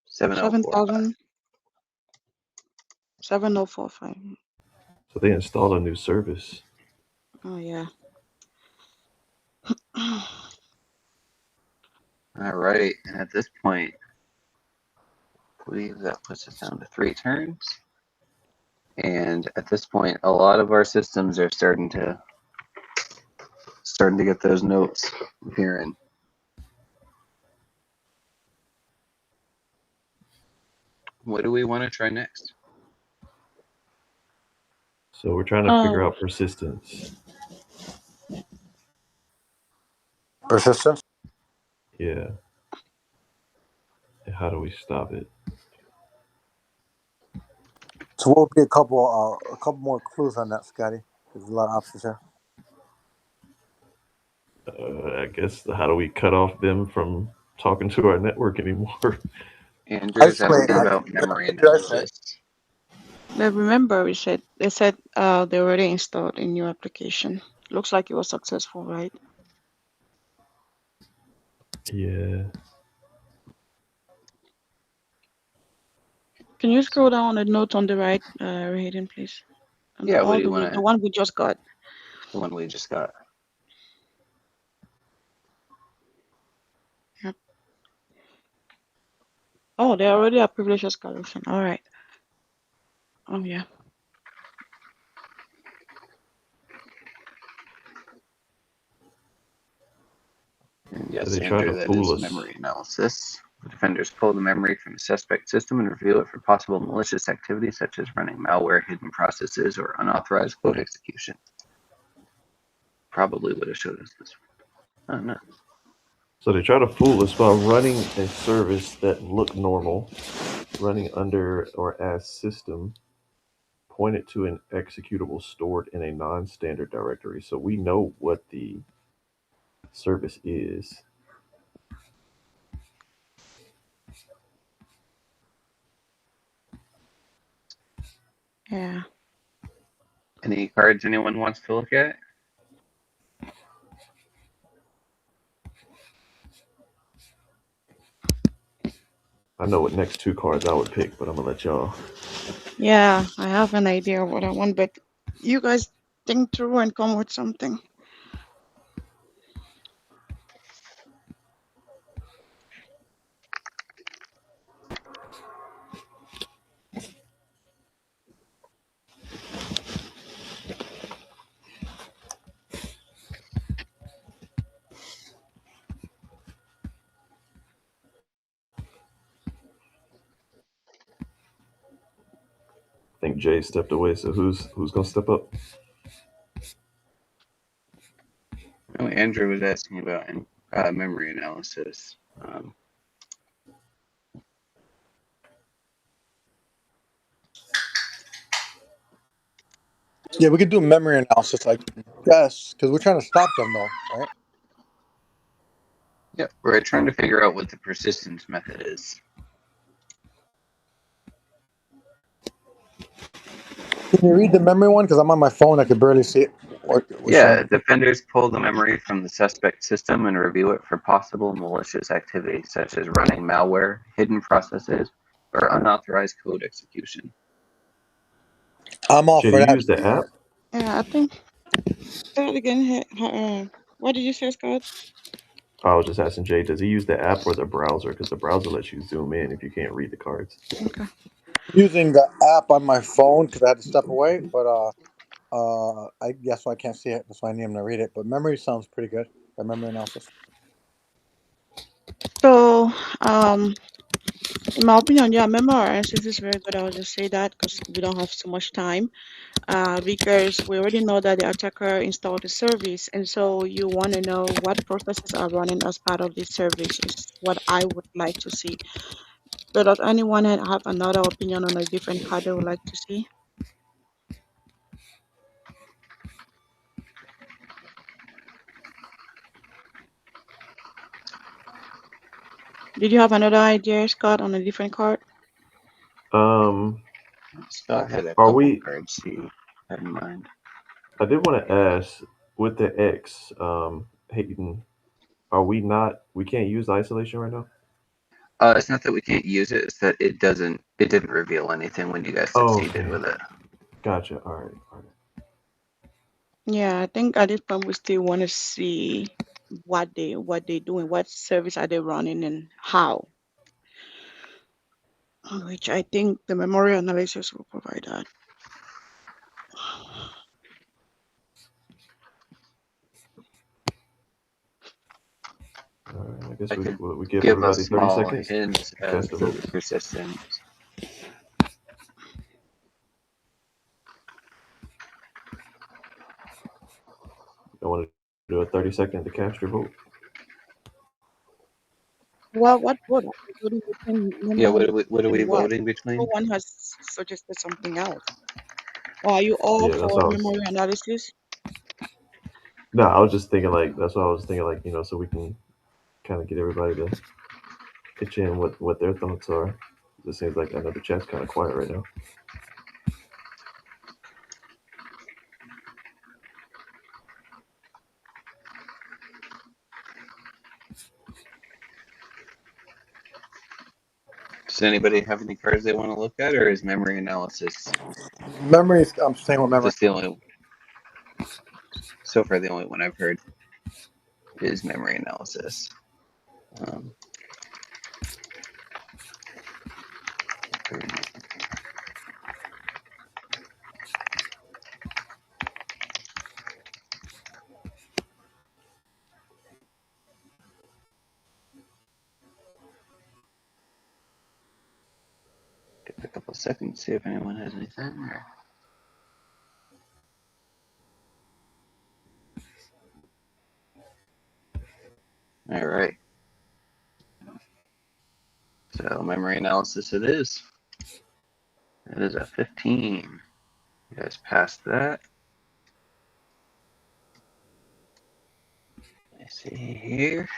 7045.
7045.
So they installed a new service.
Oh yeah.
All right, and at this point, I believe that puts us down to 3 turns. And at this point, a lot of our systems are starting to get those notes appearing. What do we want to try next?
So we're trying to figure out persistence.
Persistence?
Yeah. And how do we stop it?
So, what would be a couple more clues on that, Scotty? There's a lot of options here.
I guess how do we cut off them from talking to our network anymore?
Andrew's asking about memory analysis.
But remember, they said they already installed a new application. Looks like it was successful, right?
Yeah.
Can you scroll down on the note on the right, Hayden, please?
Yeah, what do you
way,
want
the one we just got.
The one we just got.
Yep. Oh, they already have privilege escalation. All right. Oh yeah.
And yes,
So they try
Andrew,
to
that
fool
is
us.
memory analysis. The defenders pull the memory from a suspect system and reveal it for possible malicious activity such as running malware, hidden processes, or unauthorized code execution. Probably would have showed us this one. Oh, no.
So they try to fool us by running a service that looked normal, running under or as system, pointed to an executable stored in a non-standard directory. So we know what the service is.
Yeah.
Any cards anyone wants to look at?
I know what next 2 cards I would pick, but I'm gonna let y'all.
Yeah, I have an idea of what I want, but you guys think through and come with something.
I think Jay stepped away, so who's gonna step up?
No, Andrew was asking about memory analysis. Um,
Yeah, we could do memory analysis, I guess, because we're trying to stop them, though, right?
yeah, we're trying to figure out what the persistence method is.
Can you read the memory one? Because I'm on my phone, I could barely see it.
Yeah, defenders pull the memory from the suspect system and review it for possible malicious activity, such as running malware, hidden processes, or unauthorized code execution.
I'm all
Jay,
for
do you
that.
use the app?
Yeah, I think. Say it again. What did you say, Scott?
I was just asking Jay, does he use the app or the browser? Because the browser lets you zoom in if you can't read the cards.
Okay.
Using the app on my phone because I had to step away, but I guess I can't see it. That's why I need him to read it. But memory sounds pretty good. The memory analysis.
So, in my opinion, yeah, memory analysis is very good. I'll just say that because we don't have so much time. Because we already know that the attacker installed the service, and so you want to know what processes are running as part of this service is what I would like to see. So does anyone have another opinion on a different card they would like to see? Did you have another idea, Scott, on a different card?
Um,
Scott had a
are
couple
we?
cards he had in mind.
I did want to ask with the X, Hayden, are we not? We can't use isolation right now.
It's not that we can't use it; it's that it didn't reveal anything when you guys
Oh,
succeeded
okay,
with it.
gotcha. All right, all right.
Yeah, I think at this point we still want to see what they doing, what service are they running, and how. Which I think the memory analysis will provide that.
All right. I guess
I
we
could
we give
give a
everybody 30
small
seconds
hint
to cast
as
their
to
vote.
the persistence.
I want to do a 30-second to cast your vote.
Well, what vote? Are we voting between
Yeah,
memory
what are we
and what?
voting
No
between?
one has suggested something else. Or are you all
Yeah, that's
for
what I was.
memory analysis?
No, I was just thinking like that's what I was thinking like so we can kind of get everybody to pitch in what their thoughts are. It seems like I know the chat's kind of quiet right now.
Does anybody have any cards they want to look at, or is memory analysis
Memory. I'm staying with memory.
just the only so far the only one I've heard is memory analysis? Um, give it a couple of seconds, see if anyone has anything. All right. So memory analysis it is. It is a 15. You guys passed that. Let me see here.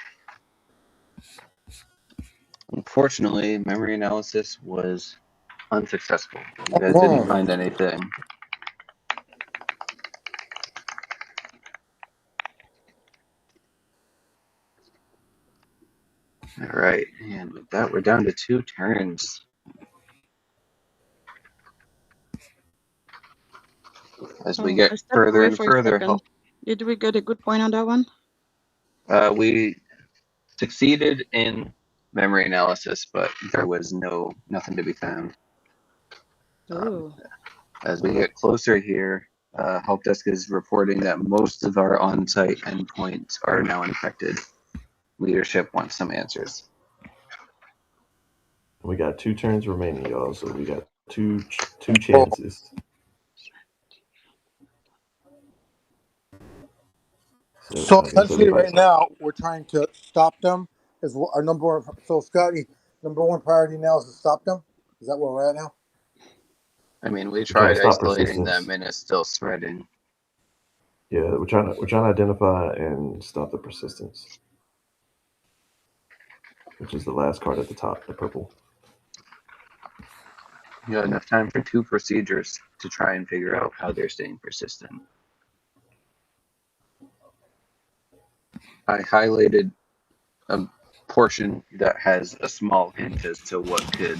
Unfortunately, memory analysis was unsuccessful. You guys didn't
Oh,
find anything. All right, and with that, we're down to 2 turns. As we
Oh,
get
I stepped
further
away
and
for a
further,
second. Did we get a good point on that one?
we succeeded in memory analysis, but there was nothing to be found. Um,
Oh.
as we get closer here, help desk is reporting that most of our on-site endpoints are now infected. Leadership wants some answers.
We got 2 turns remaining, y'all. So we got two
well,
chances. So
so
I guess
essentially, right
everybody's.
now we're trying to stop them is our number one. So Scotty, number one priority now is to stop them. Is that where we're at now?
I mean, we
We're trying
tried
to stop
isolating
persistence.
them and it's still spreading.
Yeah, we're trying to identify and stop the persistence, which is the last card at the top, the purple.
You got enough time for 2 procedures to try and figure out how they're staying persistent. I highlighted a portion that has a small hint as to what could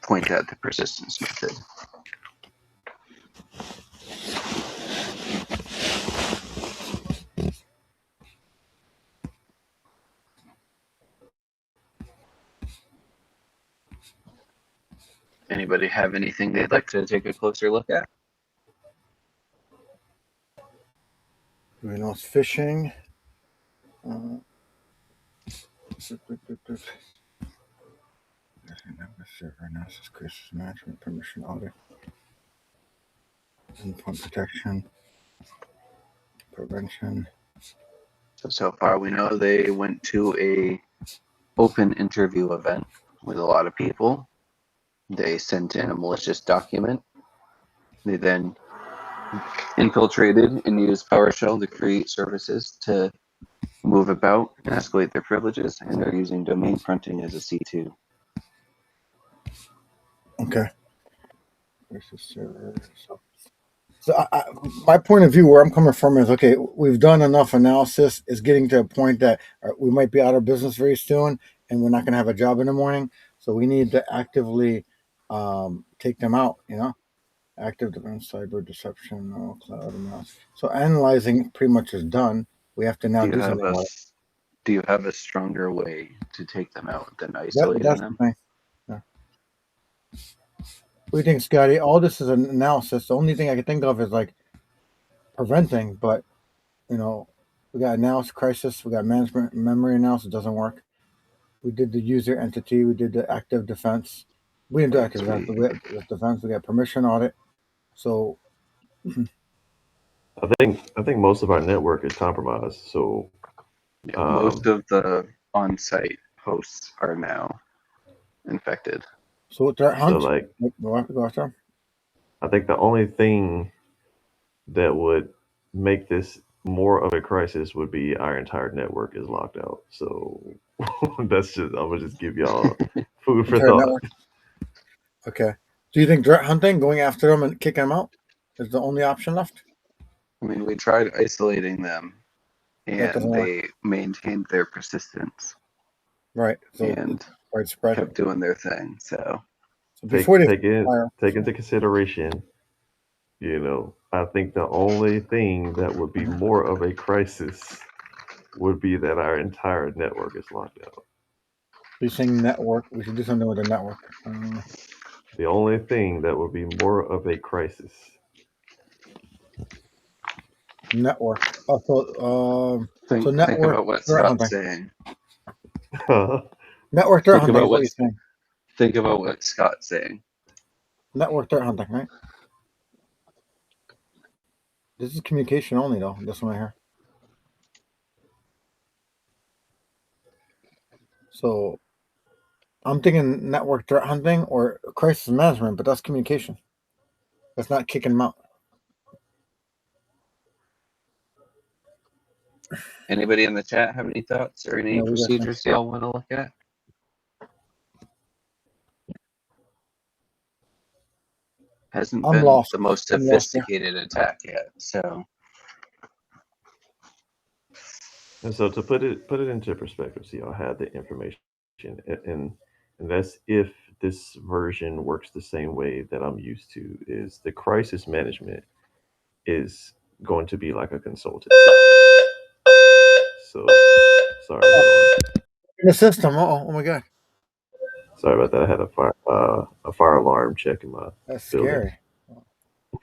point at the persistence method. Anybody have anything they'd like to take a closer look at?
We know it's phishing. Server analysis, crisis management, permission audit, endpoint protection, prevention.
So far we know they went to a open interview event with a lot of people. They sent in a malicious document. They then infiltrated and used PowerShell to create services to move about and escalate their privileges, and they're using domain fronting as a C2.
Okay. Where's the server? So my point of view, where I'm coming from, is okay. We've done enough analysis. It's getting to a point that we might be out of business very soon, and we're not going to have a job in the morning. So we need to actively take them out. Active defense, cyber deception, no cloud analysis. So analyzing pretty much is done. We have to now do something about it.
Do you have a stronger way to take them out than isolating
That's
them?
the thing. Yeah. What do you think, Scotty? All this is an analysis. The only thing I can think of is like preventing, but we got analysis crisis, we got management memory analysis, doesn't work. We did the user entity, we did the active defense. We didn't do
Right,
active
so
defense, but we had defense, we got permission audit. So
I think most of our network is compromised. So
most of the on-site hosts are now infected.
so threat
so
hunt.
like
Go after.
I think the only thing that would make this more of a crisis would be our entire network is locked out. So that's just I'm gonna just give y'all food for
Entire
thought.
network. Okay. Do you think threat hunting, going after them and kicking them out, is the only option left?
I mean, we tried isolating them
That doesn't
and
work.
they maintained their persistence
Right. So
and
it's widespread.
kept doing their thing. So
Before they fire.
Take into consideration, I think the only thing that would be more of a crisis would be that our entire network is locked out.
You're saying network. We should do something with the network.
The only thing that would be more of a crisis.
Network. So
think
network
about what
threat
Scott's
hunting.
saying.
Network threat
Think
hunting
about
is what
what
you're saying.
think about what Scott's saying.
Network threat hunting, right? This is communication only, though. This one right here. So I'm thinking network threat hunting or crisis management, but that's communication. That's not kicking them out.
Anybody in the chat have any thoughts or any
Yeah, we got some.
procedures y'all want to look at? Hasn't
I'm
been
lost.
the most
I'm lost there.
sophisticated attack yet, so
And so to put it into perspective, so y'all have the information, and that's if this version works the same way that I'm used to. Is the crisis management is going to be like a consultant. So sorry, hold on.
In the system. Oh my God.
Sorry about that. I had a fire alarm check in my
That's
building.
scary.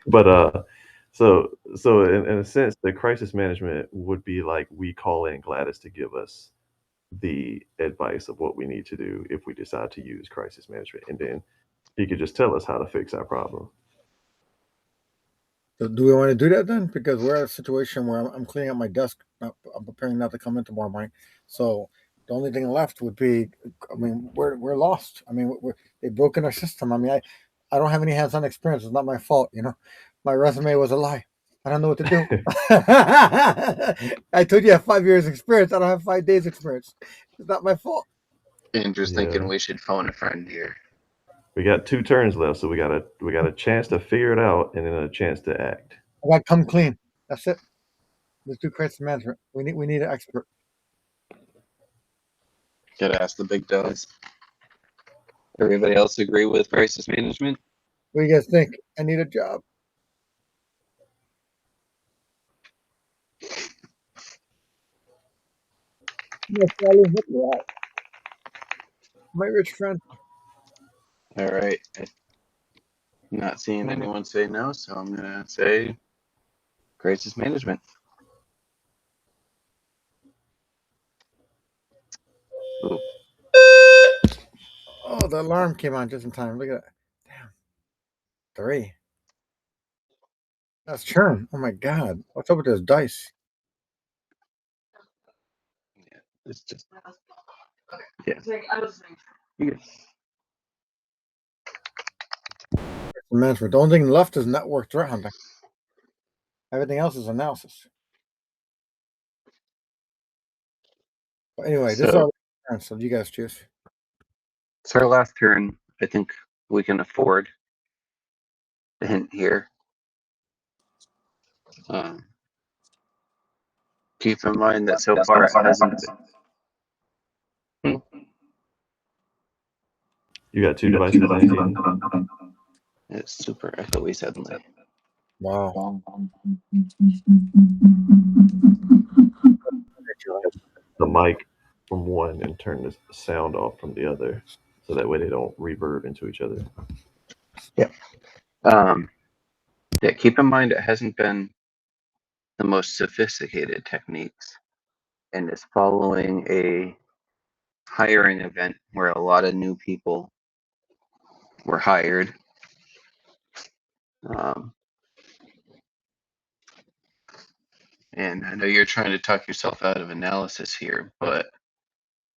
But so in a sense, the crisis management would be like we call in Gladys to give us the advice of what we need to do if we decide to use crisis management, and then he could just tell us how to fix our problem.
So do we want to do that then? Because we're at a situation where I'm cleaning up my desk. I'm preparing not to come in tomorrow morning. So the only thing left would be, I mean, we're lost. I mean, they've broken our system. I mean, I don't have any hands-on experience. It's not my fault. You know, my resume was a lie. I don't know what to do. I told you I have 5 years experience. I don't have 5 days experience. It's not my fault.
Andrew's thinking
Yeah.
we should phone a friend here.
We got 2 turns left, so we got a chance to figure it out and then a chance to act.
I got to come clean. That's it. Let's do crisis management. We need an expert.
Gotta ask the big dogs. Everybody else agree with crisis management?
What do you guys think? I need a job. Yes, Sally, hit me up. My rich friend.
All right. I'm not seeing anyone say no, so I'm gonna say crisis management. Ooh.
Oh, the alarm came on just in time. Look at that. Damn. 3. That's churn. Oh my god. What's up with those dice?
Yeah, it's just yeah. You get-
Management. The only thing left is network threat hunting. Everything else is analysis. But anyway, this is our
So
turn, so you guys choose.
it's our last turn. I think we can afford a hint here. Um, keep in mind that so far it hasn't been.
You got 2 devices in.
It's super echoey suddenly.
Wow.
The mic from one and turn the sound off from the other, so that way they don't reverb into each other.
Um, yeah, keep in mind it hasn't been the most sophisticated techniques, and it's following a hiring event where a lot of new people were hired. Um, and I know you're trying to talk yourself out of analysis here, but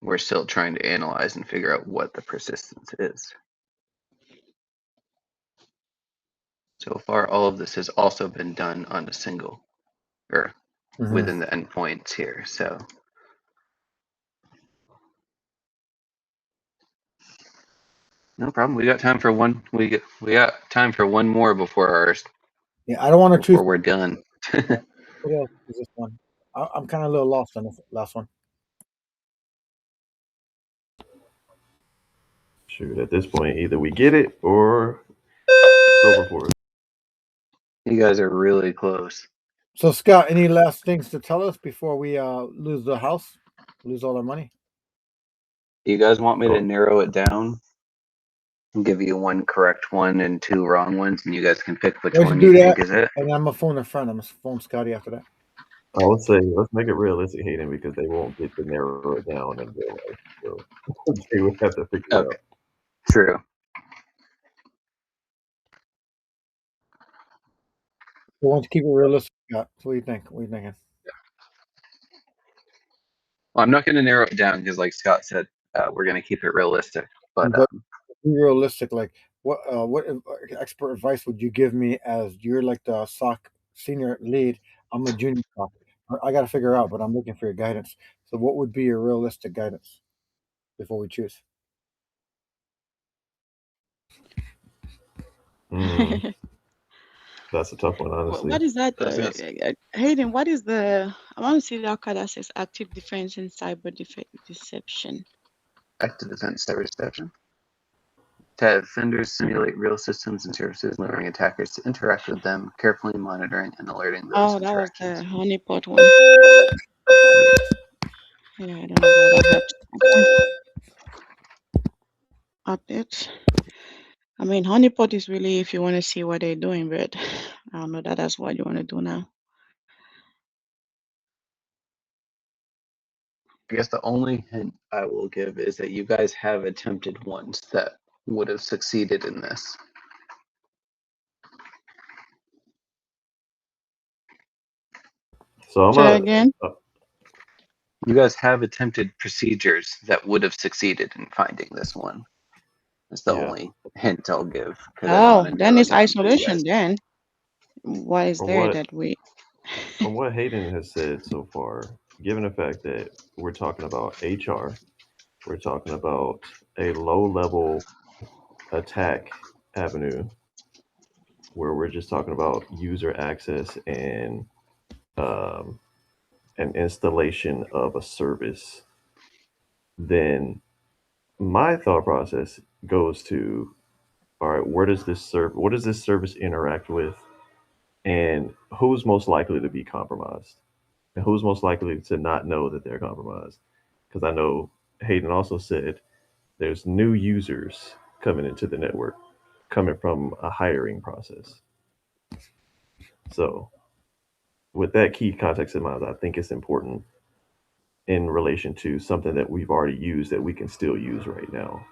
we're still trying to analyze and figure out what the persistence is. So far, all of this has also been done on a single, or within the endpoints here. So no problem. We got time for one. We got time for one more before
Yeah, I don't want to choose.
we're done.
What else is this one? I'm kind of a little lost on this last one.
Shoot, at this point, either we get it or it's over for us.
You guys are really close.
So, Scott, any last things to tell us before we lose the house, lose all our money?
You guys want me to
Oh,
narrow it down and give you one correct one and 2 wrong ones, and you guys can pick which
Why don't you
one you
do
think
that?
is it?
And I'm gonna phone a friend. I'm gonna phone Scotty after that.
I would say let's make it realistic, Hayden, because they won't get to narrow it down in real life. So they would have to figure it
Okay,
out.
true.
So, why don't you keep it realistic, Scott? So what do you think? What are you thinking?
Well, I'm not going to narrow it down because, like Scott said, we're going to keep it realistic. But
But be realistic. Like, what expert advice would you give me as you're like the SOC senior lead? I'm a junior SOC. I got to figure out, but I'm looking for your guidance. So, what would be your realistic guidance before we choose?
That's a tough one, honestly.
What is that?
I was gonna
Hayden, what is the? I want to see the card that says active defense and cyber deception.
active defense cyber deception. To have vendors simulate real systems and services, luring attackers to interact with them, carefully monitoring and alerting those
Oh, that was the
interactions.
honeypot one. Yeah, I don't know why that helps. Update. I mean, honeypot is really if you want to see what they're doing, but I don't know that that's what you want to do now.
I guess the only hint I will give is that you guys have attempted ones that would have succeeded in this.
So I'm
Say that
a
again.
You guys have attempted procedures that would have succeeded in finding this one. That's the
yeah.
only hint I'll give because I don't want
Oh,
to
then
narrow it
it's
down for you guys.
isolation then. What is
From
there
what
that we
from what Hayden has said so far, given the fact that we're talking about HR, we're talking about a low level attack avenue where we're just talking about user access and um, an installation of a service, then my thought process goes to, all right, where does this serve? What does this service interact with, and who's most likely to be compromised, and who's most likely to not know that they're compromised? Because I know Hayden also said there's new users coming into the network, coming from a hiring process. So, with that key context in mind, I think it's important in relation to something that we've already used that we can still use right now.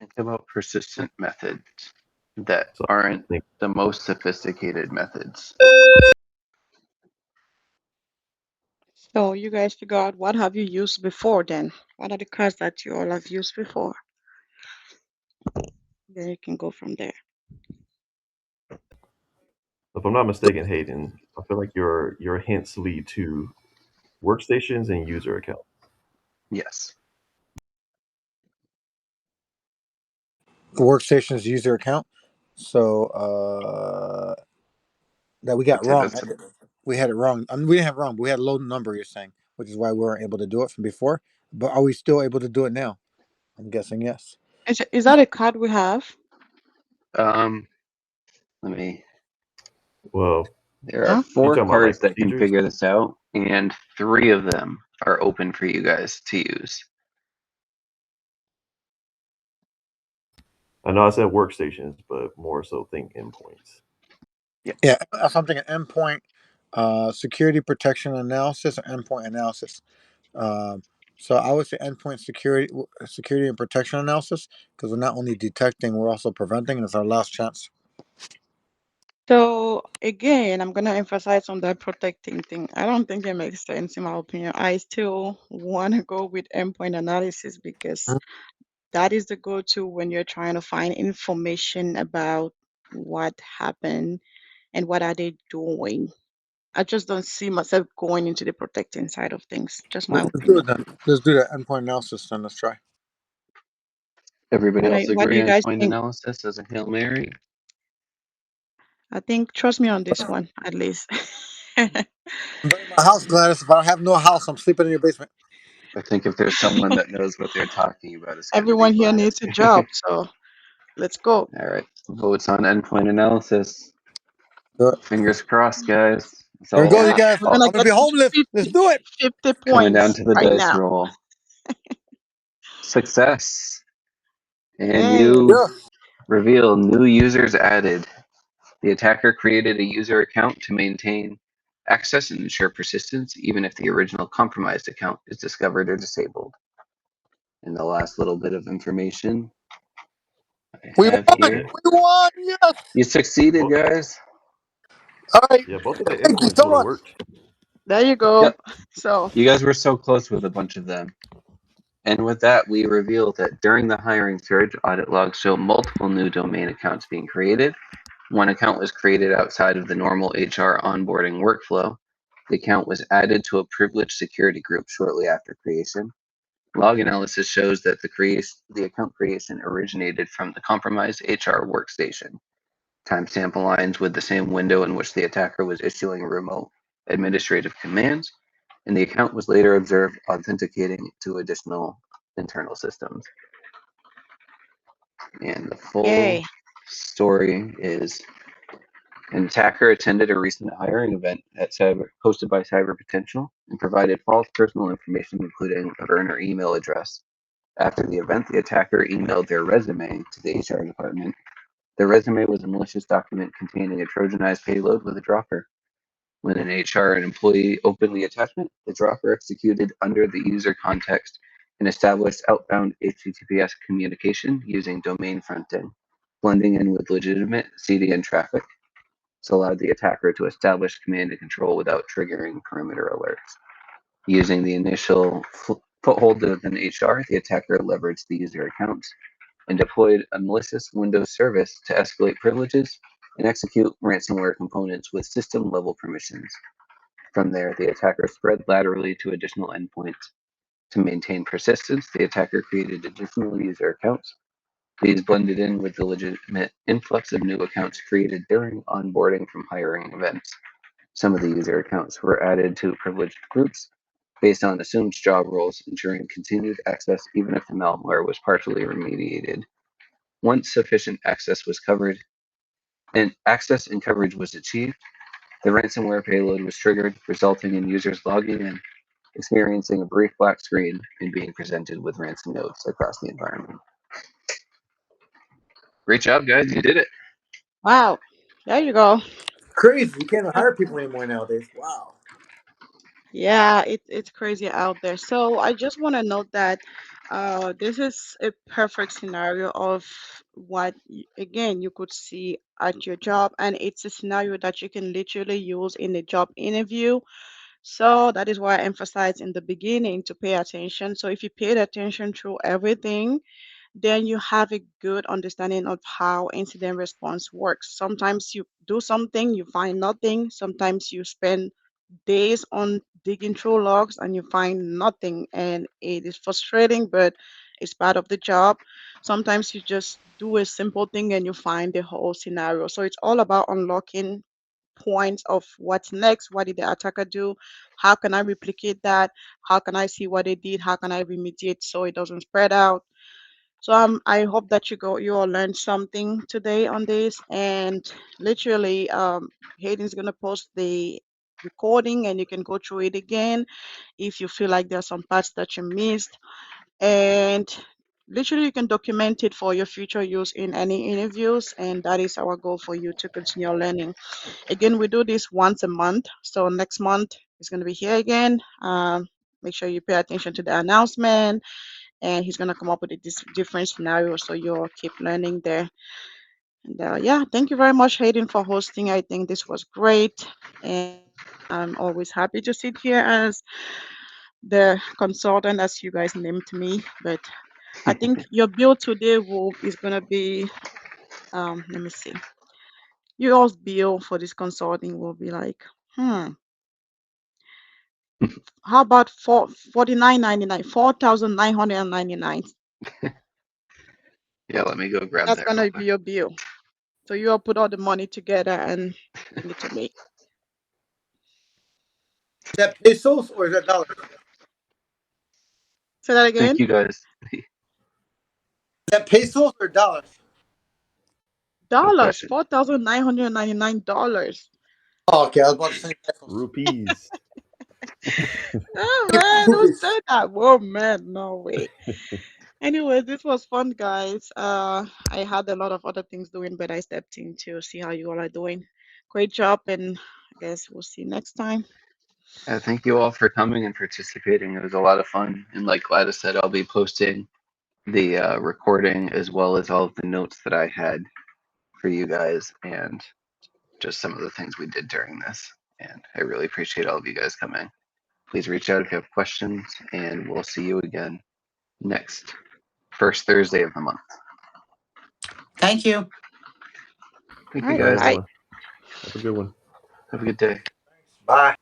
Think about persistent methods that
So,
aren't
I think,
the most sophisticated methods.
so you guys figure out what have you used before then? What are the cards that you all have used before? Then you can go from there.
if I'm not mistaken, Hayden, I feel like your hints lead to workstations and user accounts.
Yes.
Workstation's user account. So that we got
Okay,
wrong.
that's
We had it wrong. I mean, we didn't have it wrong, but we had a low number. You're saying, which is why we weren't able to do it from before. But are we still able to do it now? I'm guessing yes.
Is that a card we have?
um. Let me.
Well,
There are
Huh?
you
4
talking about like
cards that can
procedures?
figure this out, and 3 of them are open for you guys to use.
I know I said workstations, but more so think endpoints.
Yeah, something an endpoint security protection analysis or endpoint analysis. Um, so I would say endpoint security and protection analysis because we're not only detecting, we're also preventing, and it's our last chance.
So again, I'm gonna emphasize on that protecting thing. I don't think it makes sense in my opinion. I still want to go with endpoint analysis because that is the go-to when you're trying to find information about what happened and what are they doing. I just don't see myself going into the protecting side of things. Just my
Let's do
opinion.
it then. Let's do the endpoint analysis then. Let's try.
Everybody else
What do
agree
you
on
guys
point
think?
analysis as a Hail Mary?
I think trust me on this one at least.
I'm in my house, Gladys. If I don't have no house, I'm sleeping in your basement.
I think if there's someone that knows what they're talking about, it's going to be
Everyone here
Gladys.
needs a job, so let's go.
All right, votes on endpoint analysis.
Do it.
Fingers crossed, guys. It's
Here we go, you
all
Yeah,
guys.
we're
I'm
gonna
gonna
get
be homeless.
50,
Let's do it.
50
coming down
points
to the
right
dice
now.
roll. Success. And
Hey,
you
Yeah.
reveal new users added. The attacker created a user account to maintain access and ensure persistence, even if the original compromised account is discovered or disabled. And the last little bit of information I
We
have
won.
Yeah,
here.
We won. Yes.
You succeeded,
both,
guys.
All right.
yeah, both of the
Thank you
endpoints
so
would have
much.
worked.
there you go.
Yep.
So,
You guys were so close with a bunch of them. And with that, we reveal that during the hiring surge, audit logs show multiple new domain accounts being created. One account was created outside of the normal HR onboarding workflow. The account was added to a privileged security group shortly after creation. Log analysis shows that the account creation originated from the compromised HR workstation. Timestamp aligns with the same window in which the attacker was issuing remote administrative commands, and the account was later observed authenticating to additional internal systems. And the full
yay.
story is an attacker attended a recent hiring event hosted by Cyber Potential and provided false personal information, including a burner email address. After the event, the attacker emailed their resume to the HR department. The resume was a malicious document containing a Trojanized payload with a dropper. When an HR employee opened the attachment, the dropper executed under the user context and established outbound HTTPS communication using domain fronting. blending in with legitimate CDN traffic. This allowed the attacker to establish command and control without triggering perimeter alerts. Using the initial foothold of an HR, the attacker leveraged the user accounts and deployed a malicious Windows service to escalate privileges and execute ransomware components with system level permissions. From there, the attacker spread laterally to additional endpoints. To maintain persistence, the attacker created additional user accounts. These blended in with the legitimate influx of new accounts created during onboarding from hiring events. Some of the user accounts were added to privileged groups based on assumed job roles, ensuring continued access even if the malware was partially remediated. Once sufficient access was covered and access and coverage was achieved, the ransomware payload was triggered, resulting in users logging in, experiencing a brief black screen, and being presented with ransom notes across the environment. Great job, guys. You did it.
Wow. There you go.
Crazy. You can't hire people anymore nowadays. Wow.
Yeah, it's crazy out there. So I just want to note that this is a perfect scenario of what, again, you could see at your job, and it's a scenario that you can literally use in a job interview. So that is why I emphasized in the beginning to pay attention. So if you paid attention through everything, then you have a good understanding of how incident response works. Sometimes you do something, you find nothing. Sometimes you spend days on digging through logs and you find nothing, and it is frustrating, but it's part of the job. Sometimes you just do a simple thing and you find the whole scenario. So it's all about unlocking points of what's next, what did the attacker do, how can I replicate that, how can I see what they did, how can I remediate so it doesn't spread out. So I hope that you all learned something today on this. And literally, Hayden's gonna post the recording, and you can go through it again if you feel like there are some parts that you missed. And literally, you can document it for your future use in any interviews. And that is our goal for you to continue learning. Again, we do this once a month. So next month is gonna be here again. Make sure you pay attention to the announcement, and he's gonna come up with a different scenario, so you'll keep learning there. And yeah, thank you very much, Hayden, for hosting. I think this was great, and I'm always happy to sit here as the consultant, as you guys named me. But I think your bill today is gonna be, let me see, your bill for this consulting will be like, how about 49.99, 4,999.
Yeah, let me go grab
That's
that real
gonna
quick.
be your bill. So you all put all the money together and bring it to me.
Is that pesos or is that dollars?
Say that
Thank
again.
you, guys.
Is that pesos or dollars?
Good
Dollars,
question.
$4,999.
Oh, okay. I was about to say pesos.
Rupees.
Oh
Hey,
man, don't
rupees.
say that. Whoa man, no way. Anyway, this was fun, guys. I had a lot of other things doing, but I stepped in to see how you all are doing. Great job, and I guess we'll see you next time.
Thank you all for coming and participating. It was a lot of fun. And like Gladys said, I'll be posting the recording as well as all of the notes that I had for you guys and just some of the things we did during this. And I really appreciate all of you guys coming. Please reach out if you have questions, and we'll see you again next first Thursday of the month.
Thank you.
Thank
All
you
right,
Bye,
guys.
bye.
everyone. Have a good one.
Have a good day.
Bye.